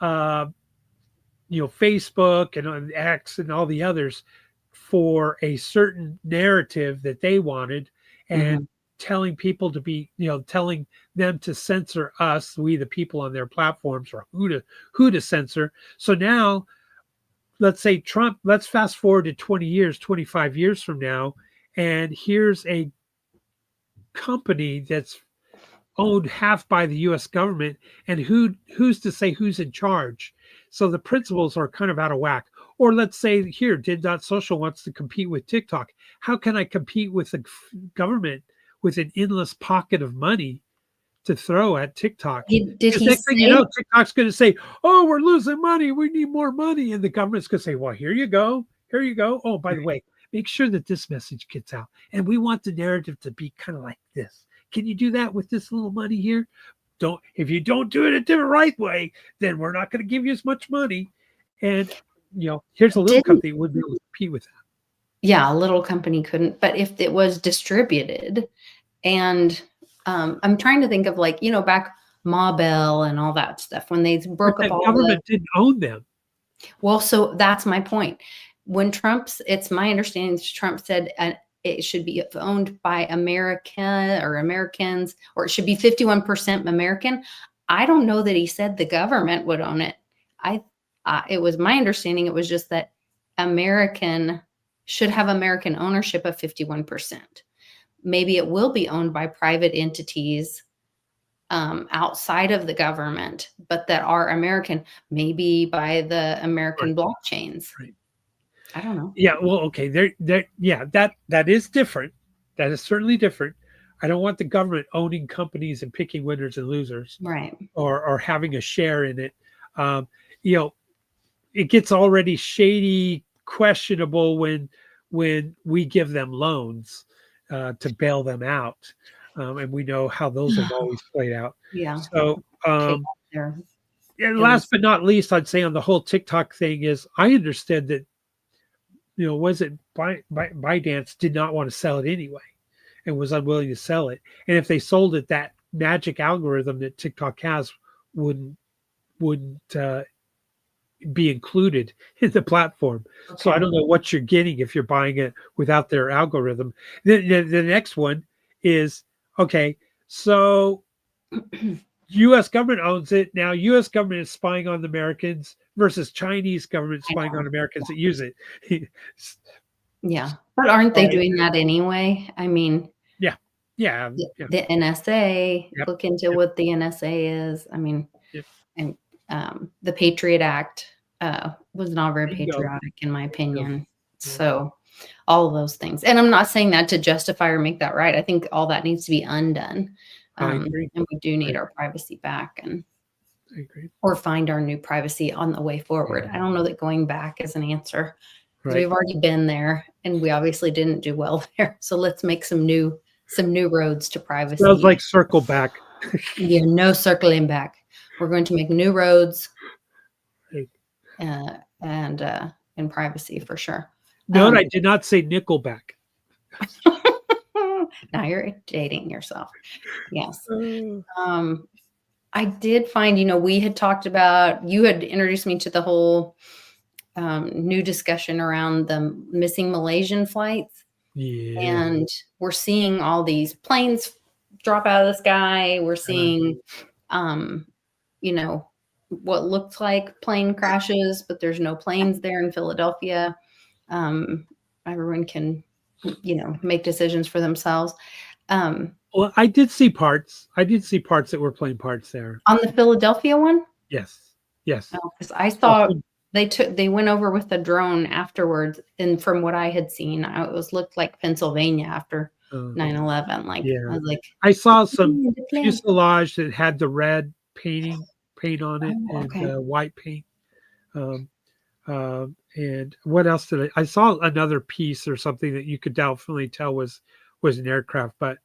Facebook and X and all the others for a certain narrative that they wanted, and telling people to be, telling them to censor us, we the people on their platforms, or who to censor. So now, let's say Trump, let's fast forward to 20 years, 25 years from now, and here's a company that's owned half by the U.S. government, and who's to say who's in charge? So the principles are kind of out of whack. Or let's say here, Den.social wants to compete with TikTok. How can I compete with the government with an endless pocket of money to throw at TikTok? Did Because he next thing say? you know, TikTok's going to say, "Oh, we're losing money. We need more money," and the government's going to say, "Well, here you go. Here you go. Oh, by the way, make sure that this message gets out, and we want the narrative to be kind of like this. Can you do that with this little money here? Don't if you don't do it the right way, then we're not going to give you as much money." And here's a little Didn't company that would be able to compete with that. Yeah, a little company couldn't, but if it was distributed, and I'm trying to think of back Ma Bell and all that stuff when they But broke up the all the. government didn't own them. Well, so that's my point. When it's my understanding that Trump said it should be owned by America or Americans, or it should be 51% American. I don't know that he said the government would own it. It was my understanding. It was just that American should have American ownership of 51%. Maybe it will be owned by private entities outside of the government, but that are American, maybe by the American blockchains. Right. I don't know. Yeah, well, okay. That is different. That is certainly different. I don't want the government owning companies and picking winners and losers, Right. or having a share in it. It gets already shady, questionable when we give them loans to bail them out, and we know how those have always played out. Yeah. So, There. and last but not least, I'd say on the whole TikTok thing is I understood that was it ByteDance did not want to sell it anyway and was unwilling to sell it. And if they sold it, that magic algorithm that TikTok has wouldn't be included in the platform. Okay. So I don't know what you're getting if you're buying it without their algorithm. The next one is, okay, so U.S. government owns it. Now U.S. government is spying on the Americans versus Chinese government spying on Americans that use it. Yeah. But aren't they doing that anyway? I mean, yeah. The NSA, look into what the NSA is. I mean, and the Patriot Act was not very patriotic in my opinion. So all of those things. And I'm not saying that to justify or make that right. I think all that needs to be undone. And we do need our privacy back, and or find our new privacy on the way forward. I don't know that going back is an answer. We've already been there, and we obviously didn't do well there. So let's make some new roads to privacy. Sounds like circle back. Yeah, no circling back. We're going to make new roads and privacy for sure. No, I did not say Nickelback. Now you're dating yourself. Yes. I did find, we had talked about, you had introduced me to the whole new discussion around the missing Malaysian flights. Yeah. And we're seeing all these planes drop out of the sky. We're seeing, what looked like plane crashes, but there's no planes there in Philadelphia. Everyone can, make decisions for themselves. Well, I did see parts. That were plane parts there. On the Philadelphia one? Yes. Because I saw they went over with a drone afterwards, and from what I had seen, it looked like Pennsylvania after 9/11. I saw some fuselage that had the red paint on it and white paint. And what else did I saw another piece or something that you could definitely tell was an aircraft, but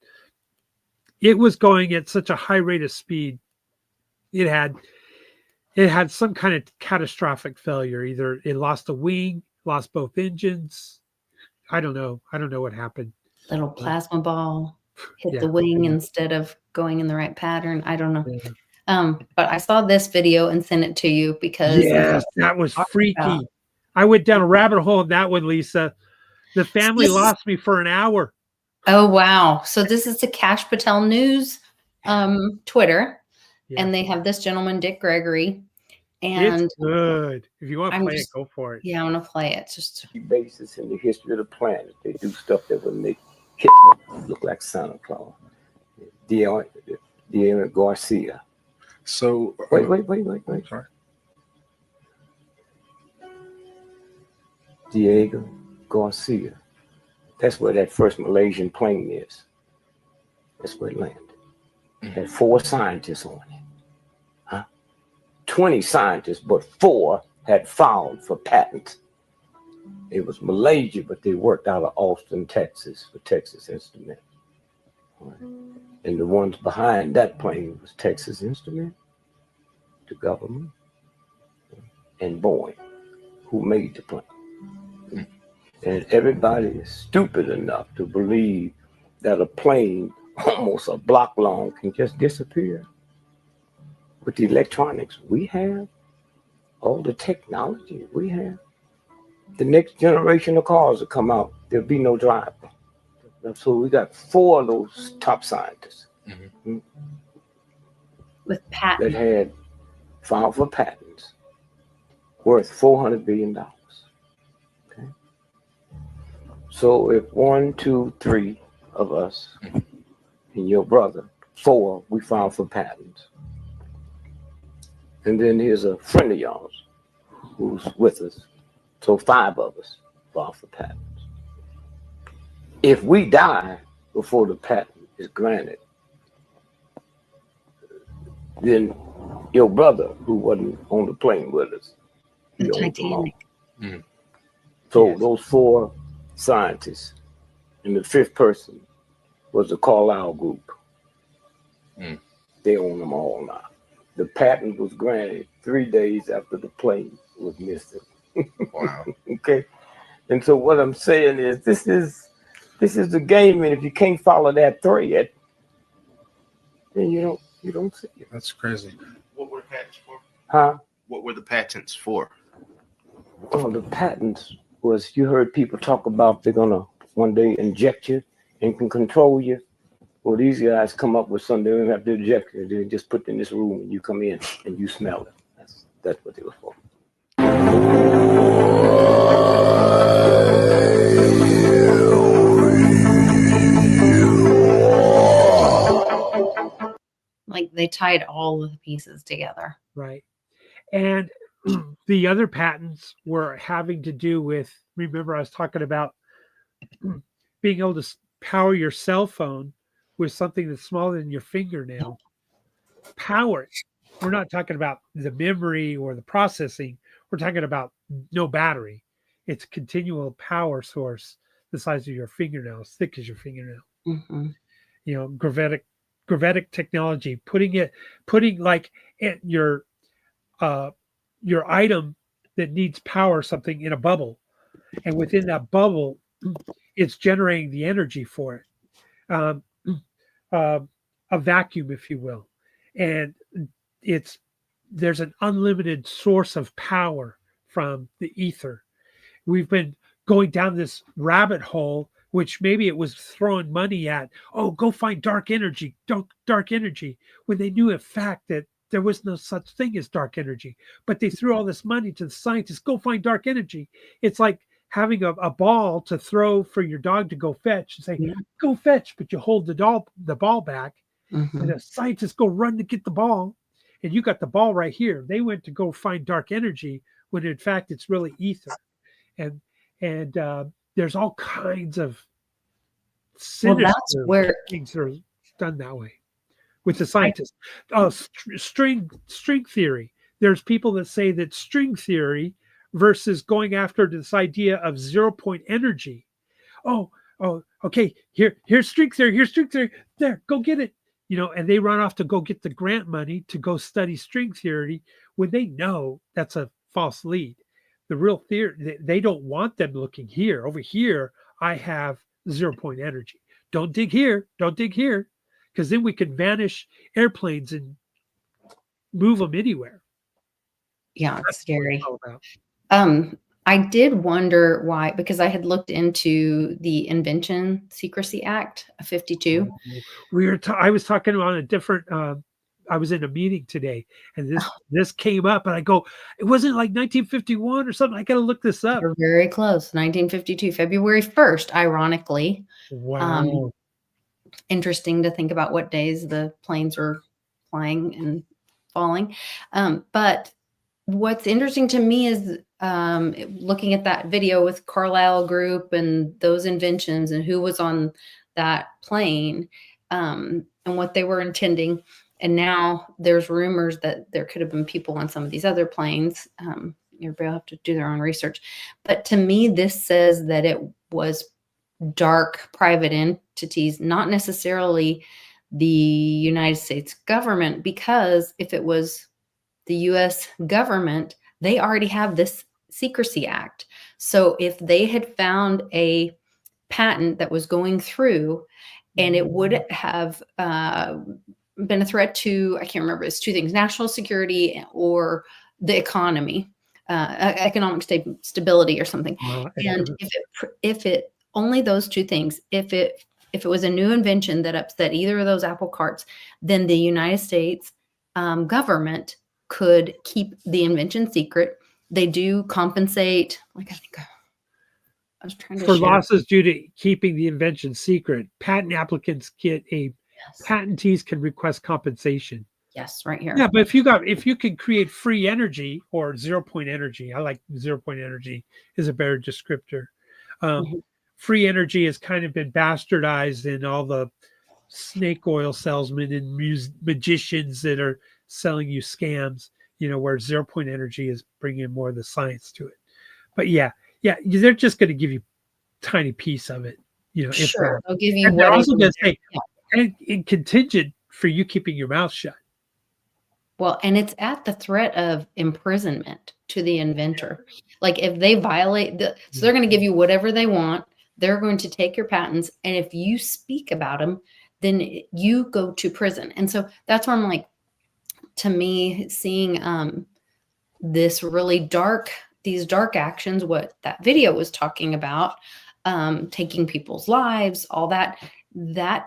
it was going at such a high rate of speed. It had some kind of catastrophic failure. Either it lost a wing, lost both engines. I don't know what happened. Little plasma ball hit the wing instead of going in the right pattern. I don't know. Yeah. But I saw this video and sent it to you because that was freaky. I went down a rabbit hole in that one, Lisa. The family lost me for an hour. Oh, wow. So this is the Kash Patel News Twitter. Yeah. And they have this gentleman, Dick Gregory. And it's good. If you want to play it, go for it. Yeah, I want to play it. Just basis in the history of the planet. They do stuff that would make Hitler look like Santa Claus. Diego Garcia. So Wait. Sorry. Diego Garcia. That's where that first Malaysian plane is. That's where it landed. It had 4 scientists on it. 20 scientists, but 4 had filed for patents. It was Malaysia, but they worked out of Austin, Texas, for Texas Instruments. Right. And the ones behind that plane was Texas Instruments, the government, and Boeing, who made the plane. And everybody is stupid enough to believe that a plane almost a block long can just disappear. With the electronics we have, all the technology we have, the next generation of cars will come out, there'll be no driver. So we got 4 of those top scientists With that patent. had filed for patents worth $400 billion. Okay. So if 1, 2, 3 of us and your brother, 4, we filed for patents. And then here's a friend of yours who's with us. So 5 of us filed for patents. If we die before the patent is granted, then your brother, who wasn't on the plane with us, The he owns them all. Titanic. So Yes. those 4 scientists, and the 5th person was the Carlyle Group. They own them all now. The patent was granted 3 days after the plane was missing. Wow. Okay. And so what I'm saying is this is the game, and if you can't follow that thread, then you don't see it. That's crazy. What were the patents for? Huh? What were the patents for? Well, the patents was, you heard people talk about they're gonna one day inject you and can control you. Well, these guys come up with something, they don't have to inject you. They just put in this room and you come in and you smell it. That's what they were for. Like they tied all of the pieces together. Right. And the other patents were having to do with, remember I was talking about being able to power your cell phone with something that's smaller than your fingernail. Power it. We're not talking about the memory or the processing. We're talking about no battery. It's a continual power source the size of your fingernail, as thick as your fingernail. Mm-hmm. You know, gravitic technology, putting like your item that needs power, something in a bubble, and within that bubble, it's generating the energy for it, a vacuum, if you will, and there's an unlimited source of power from the ether. We've been going down this rabbit hole, which maybe it was throwing money at, oh, go find dark energy, when they knew in fact that there was no such thing as dark energy. But they threw all this money to the scientists, go find dark energy. It's like having a ball to throw for your dog to go fetch and say, go fetch, but you hold the ball back. Mm-hmm. And the scientists go run to get the ball. And you got the ball right here. They went to go find dark energy when in fact it's really ether. And there's all kinds of sinister things that are done that way with the scientists. String theory. There's people that say that string theory versus going after this idea of 0-point energy. Oh, okay. Here's string theory. Here's string theory. There, go get it. You know, and they run off to go get the grant money to go study string theory when they know that's a false lead. The real theory, they don't want them looking here. Over here, I have 0-point energy. Don't dig here. Don't dig here. Because then we can vanish airplanes and move them anywhere. Yeah, it's scary. All about. I did wonder why, because I had looked into the Invention Secrecy Act of 52. I was talking on a different, I was in a meeting today and this came up and I go, it wasn't like 1951 or something. I got to look this up. You're very close. 1952, February 1st, ironically. Wow. interesting to think about what days the planes were flying and falling. But what's interesting to me is looking at that video with Carlisle Group and those inventions and who was on that plane, and what they were intending. And now there's rumors that there could have been people on some of these other planes. Everybody will have to do their own research. But to me, this says that it was dark private entities, not necessarily the United States government, because if it was the US government, they already have this Secrecy Act. So if they had found a patent that was going through and it would have been a threat to, I can't remember, it's two things, national security or the economy, economic stability or something. And if it only those two things, if it was a new invention that upset either of those apple carts, then the United States government could keep the invention secret. They do compensate, like I think I was trying to For share. losses due to keeping the invention secret, patent applicants get patentees can request compensation. Yes, right here. Yeah, but if you can create free energy or 0 point energy, I like 0 point energy is a better descriptor. Free energy has kind of been bastardized in all the snake oil salesmen and magicians that are selling you scams, where 0 point energy is bringing more of the science to it. But yeah, they're just going to give you a tiny piece of it, Sure, they'll give you and they're what also going to say, and contingent for you keeping your mouth shut. Well, and it's at the threat of imprisonment to the inventor. Like if they violate so they're going to give you whatever they want. They're going to take your patents. And if you speak about them, then you go to prison. And so that's where I'm like, to me, seeing these dark actions, what that video was talking about, taking people's lives, all that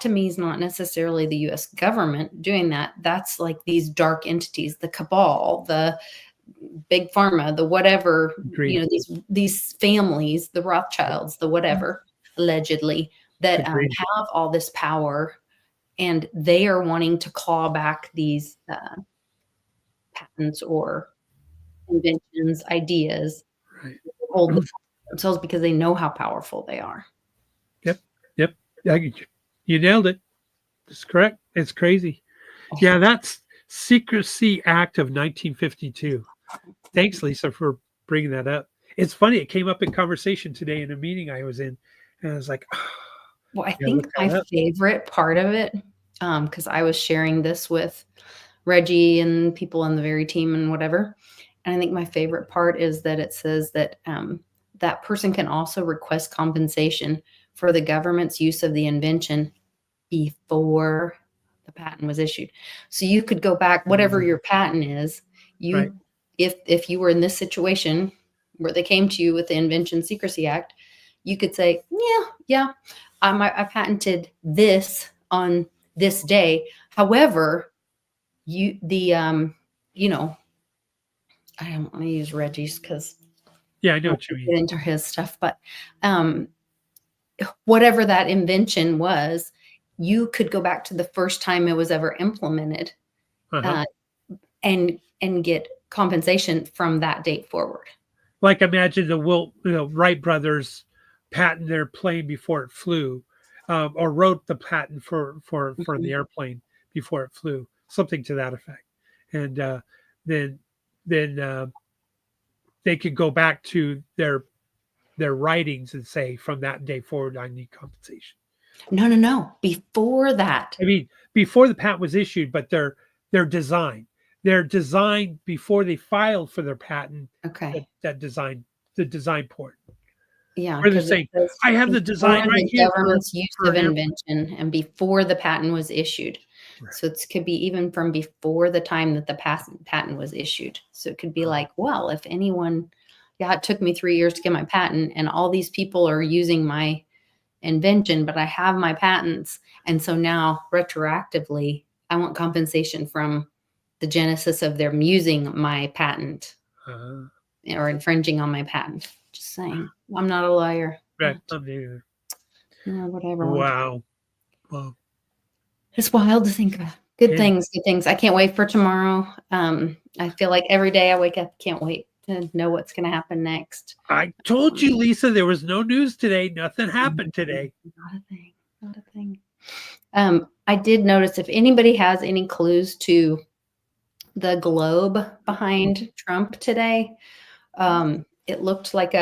to me is not necessarily the US government doing that. That's like these dark entities, the cabal, the big pharma, the whatever, these families, the Rothschilds, the whatever, allegedly, that have all this power, and they are wanting to claw back these patents or inventions, ideas, hold themselves because they know how powerful they are. Yep. You nailed it. It's correct. It's crazy. Yeah, that's Secrecy Act of 1952. Thanks, Lisa, for bringing that up. It's funny. It came up in conversation today in a meeting I was in, and I was like, well, I think my favorite part of it, because I was sharing this with Reggie and people on the very team and whatever, and I think my favorite part is that it says that that person can also request compensation for the government's use of the invention before the patent was issued. So you could go back, whatever your patent is, if you were in this situation where they came to you with the Invention Secrecy Act, you could say, I patented this on this day. However, I don't want to use Reggie's because I know what you mean. Get into his stuff, but whatever that invention was, you could go back to the first time it was ever implemented, and get compensation from that date forward. Like imagine the Wright brothers patent their plane before it flew, or wrote the patent for the airplane before it flew, something to that effect, and then they could go back to their writings and say, from that day forward, I need compensation. No. Before that. I mean, before the patent was issued, but their design before they filed for their patent. Okay. That design, the design port. Yeah. Where they're saying, I have the design right here. Government's use of invention and before the patent was issued. Right. So it could be even from before the time that the patent was issued. So it could be like, well, if anyone, it took me 3 years to get my patent and all these people are using my invention, but I have my patents. And so now retroactively, I want compensation from the genesis of them using my patent or infringing on my patent. Just saying. I'm not a liar. Right. I'm neither. Whatever. Wow. Well, It's wild to think about. Good Yeah. things, good things. I can't wait for tomorrow. I feel like every day I wake up, can't wait to know what's going to happen next. I told you, Lisa, there was no news today. Nothing happened today. Not a thing. Not a thing. I did notice if anybody has any clues to the globe behind Trump today, it looked like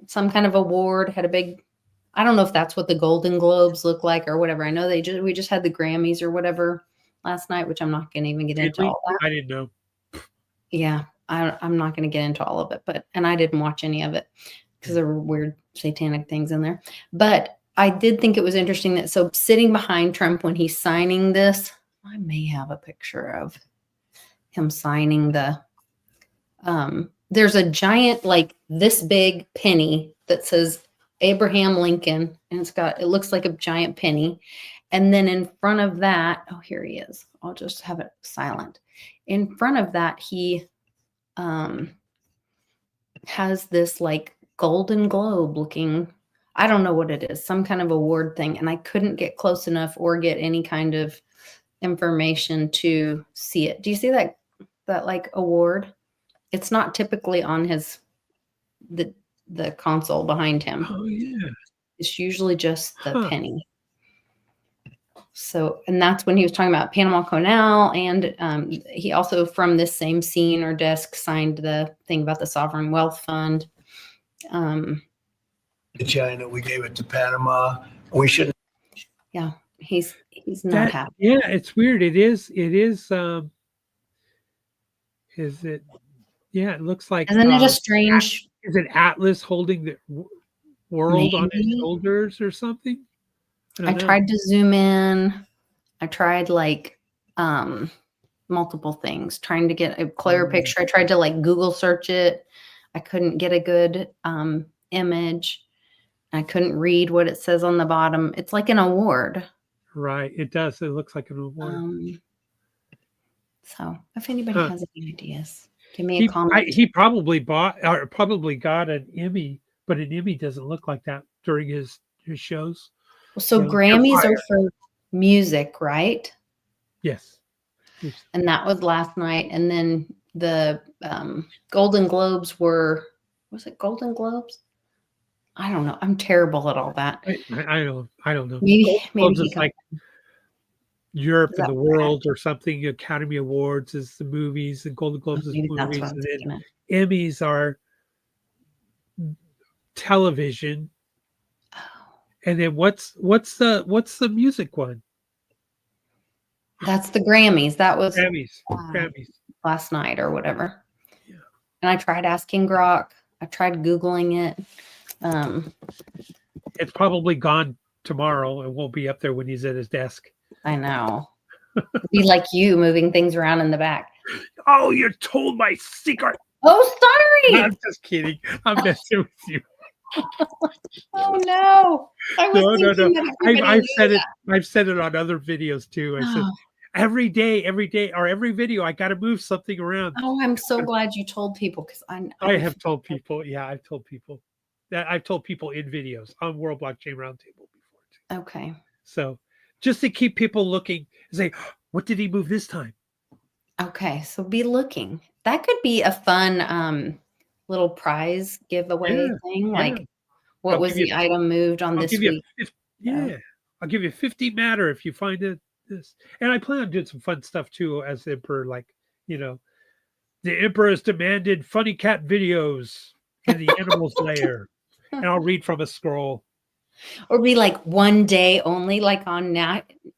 some kind of award, had a big, I don't know if that's what the Golden Globes look like or whatever. I know we just had the Grammys or whatever last night, which I'm not going to even get into all that. I didn't know. Yeah, I'm not going to get into all of it, and I didn't watch any of it because there were weird satanic things in there. But I did think it was interesting that sitting behind Trump when he's signing this, I may have a picture of him signing there's a giant, like this big penny that says Abraham Lincoln, and it looks like a giant penny. And then in front of that, oh, here he is. I'll just have it silent. In front of that, he has this like Golden Globe looking, I don't know what it is, some kind of award thing. And I couldn't get close enough or get any kind of information to see it. Do you see that like award? It's not typically on the console behind him. Oh, yeah. It's usually just the penny. So, and that's when he was talking about Panama Canal. And he also, from this same scene or desk, signed the thing about the Sovereign Wealth Fund. To China, we gave it to Panama. We shouldn't. Yeah, he's not happy. Yeah, it's weird. It is. Is it? Yeah, it looks like. Isn't it a strange? Is it Atlas holding the world on his shoulders or something? I tried to zoom in. I tried like multiple things, trying to get a clearer picture. I tried to like Google search it. I couldn't get a good image. I couldn't read what it says on the bottom. It's like an award. Right. It does. It looks like an award. So if anybody has any ideas, give me a comment. He probably probably got an Emmy, but an Emmy doesn't look like that during his shows. So Grammys are for music, right? Yes. And that was last night. And then the Golden Globes was it Golden Globes? I don't know. I'm terrible at all that. I don't know. Maybe it's like Europe and the world or something. Academy Awards is the movies, and Golden Globes is movies, and then Emmys are television. And then what's the music one? That's the Grammys. That was Grammys last night or whatever. Yeah. And I tried asking Grok. I tried Googling it. It's probably gone tomorrow and won't be up there when he's at his desk. I know. It'd be like you moving things around in the back. Oh, you told my secret. Oh, sorry. I'm just kidding. I'm messing with you. Oh no! I've said it. I've said it on other videos too. I said every day, or every video, I got to move something around. Oh, I'm so glad you told people because I have told people. Yeah, I've told people that I've told people in videos on World Blockchain Roundtable before too. Okay. So just to keep people looking, say, what did he move this time? Okay, so be looking. That could be a fun little prize giveaway thing. Like, what was the item moved on this week? I'll give you 50 matter if you find this. And I plan on doing some fun stuff too as the Emperor, like, the Emperor has demanded funny cat videos in the animals lair. And I'll read from a scroll. Or be like one day only, like on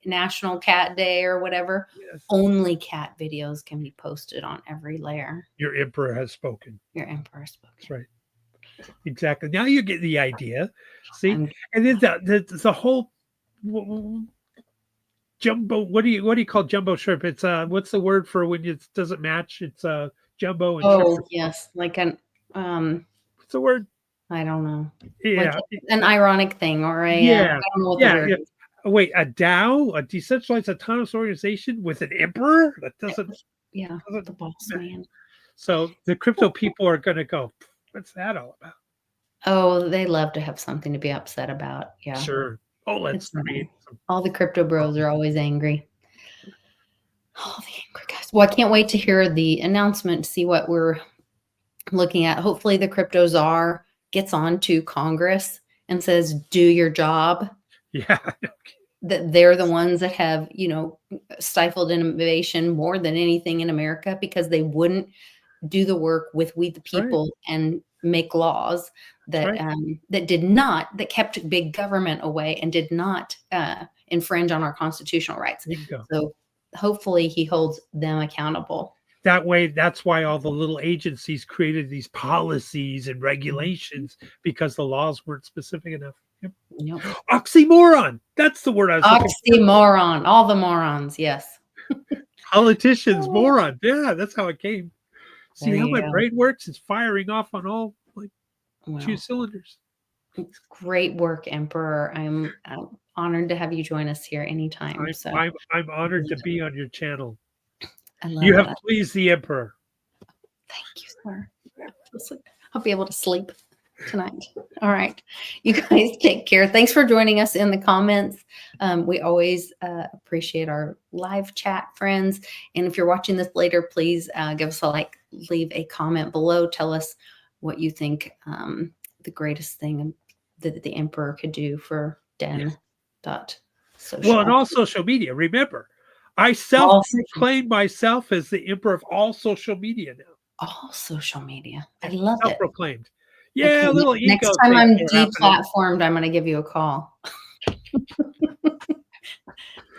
National Cat Day or whatever. Yes. Only cat videos can be posted on every layer. Your Emperor has spoken. Your Emperor has spoken. That's right. Exactly. Now you get the idea. See? And then the whole jumbo, what do you call jumbo shrimp? It's what's the word for when it doesn't match? It's jumbo and shrimp. Yes. Like an what's the word? I don't know. Yeah. Like an ironic thing or a I don't know what the word is. Wait, a DAO, a decentralized autonomous organization with an emperor? That doesn't the boss man. So the crypto people are gonna go, what's that all about? Oh, they love to have something to be upset about. Yeah. Sure. Oh, let's read. All the crypto bros are always angry. Oh, the angry guys. Well, I can't wait to hear the announcement, to see what we're looking at. Hopefully the crypto czar gets on to Congress and says, do your job. Yeah. That they're the ones that have, stifled innovation more than anything in America, because they wouldn't do the work with we the people and make laws that that kept big government away and did not infringe on our constitutional rights. So hopefully he holds them accountable. That way, that's why all the little agencies created these policies and regulations, because the laws weren't specific enough. Yep. Oxymoron. That's the word I was looking for. Oxymoron. All the morons. Yes. Politicians, moron. Yeah, that's how it came. See There how you my go. brain works? It's firing off on all Well, two cylinders. it's great work, Emperor. I'm honored to have you join us here anytime. I'm honored to be on your channel. I love You have it. pleased the Emperor. Thank you, sir. I'll be able to sleep tonight. All right. You guys take care. Thanks for joining us in the comments. We always appreciate our live chat friends. And if you're watching this later, please give us a like, leave a comment below. Tell us what you think the greatest thing that the Emperor could do for Den.social. Well, and all social media. Remember, I self-proclaim myself as the Emperor of all social media now. All social media. I love it. Self-proclaimed. Yeah, a little ego. Next time I'm deplatformed, I'm going to give you a call.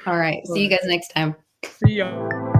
All right. See you guys next time. See ya.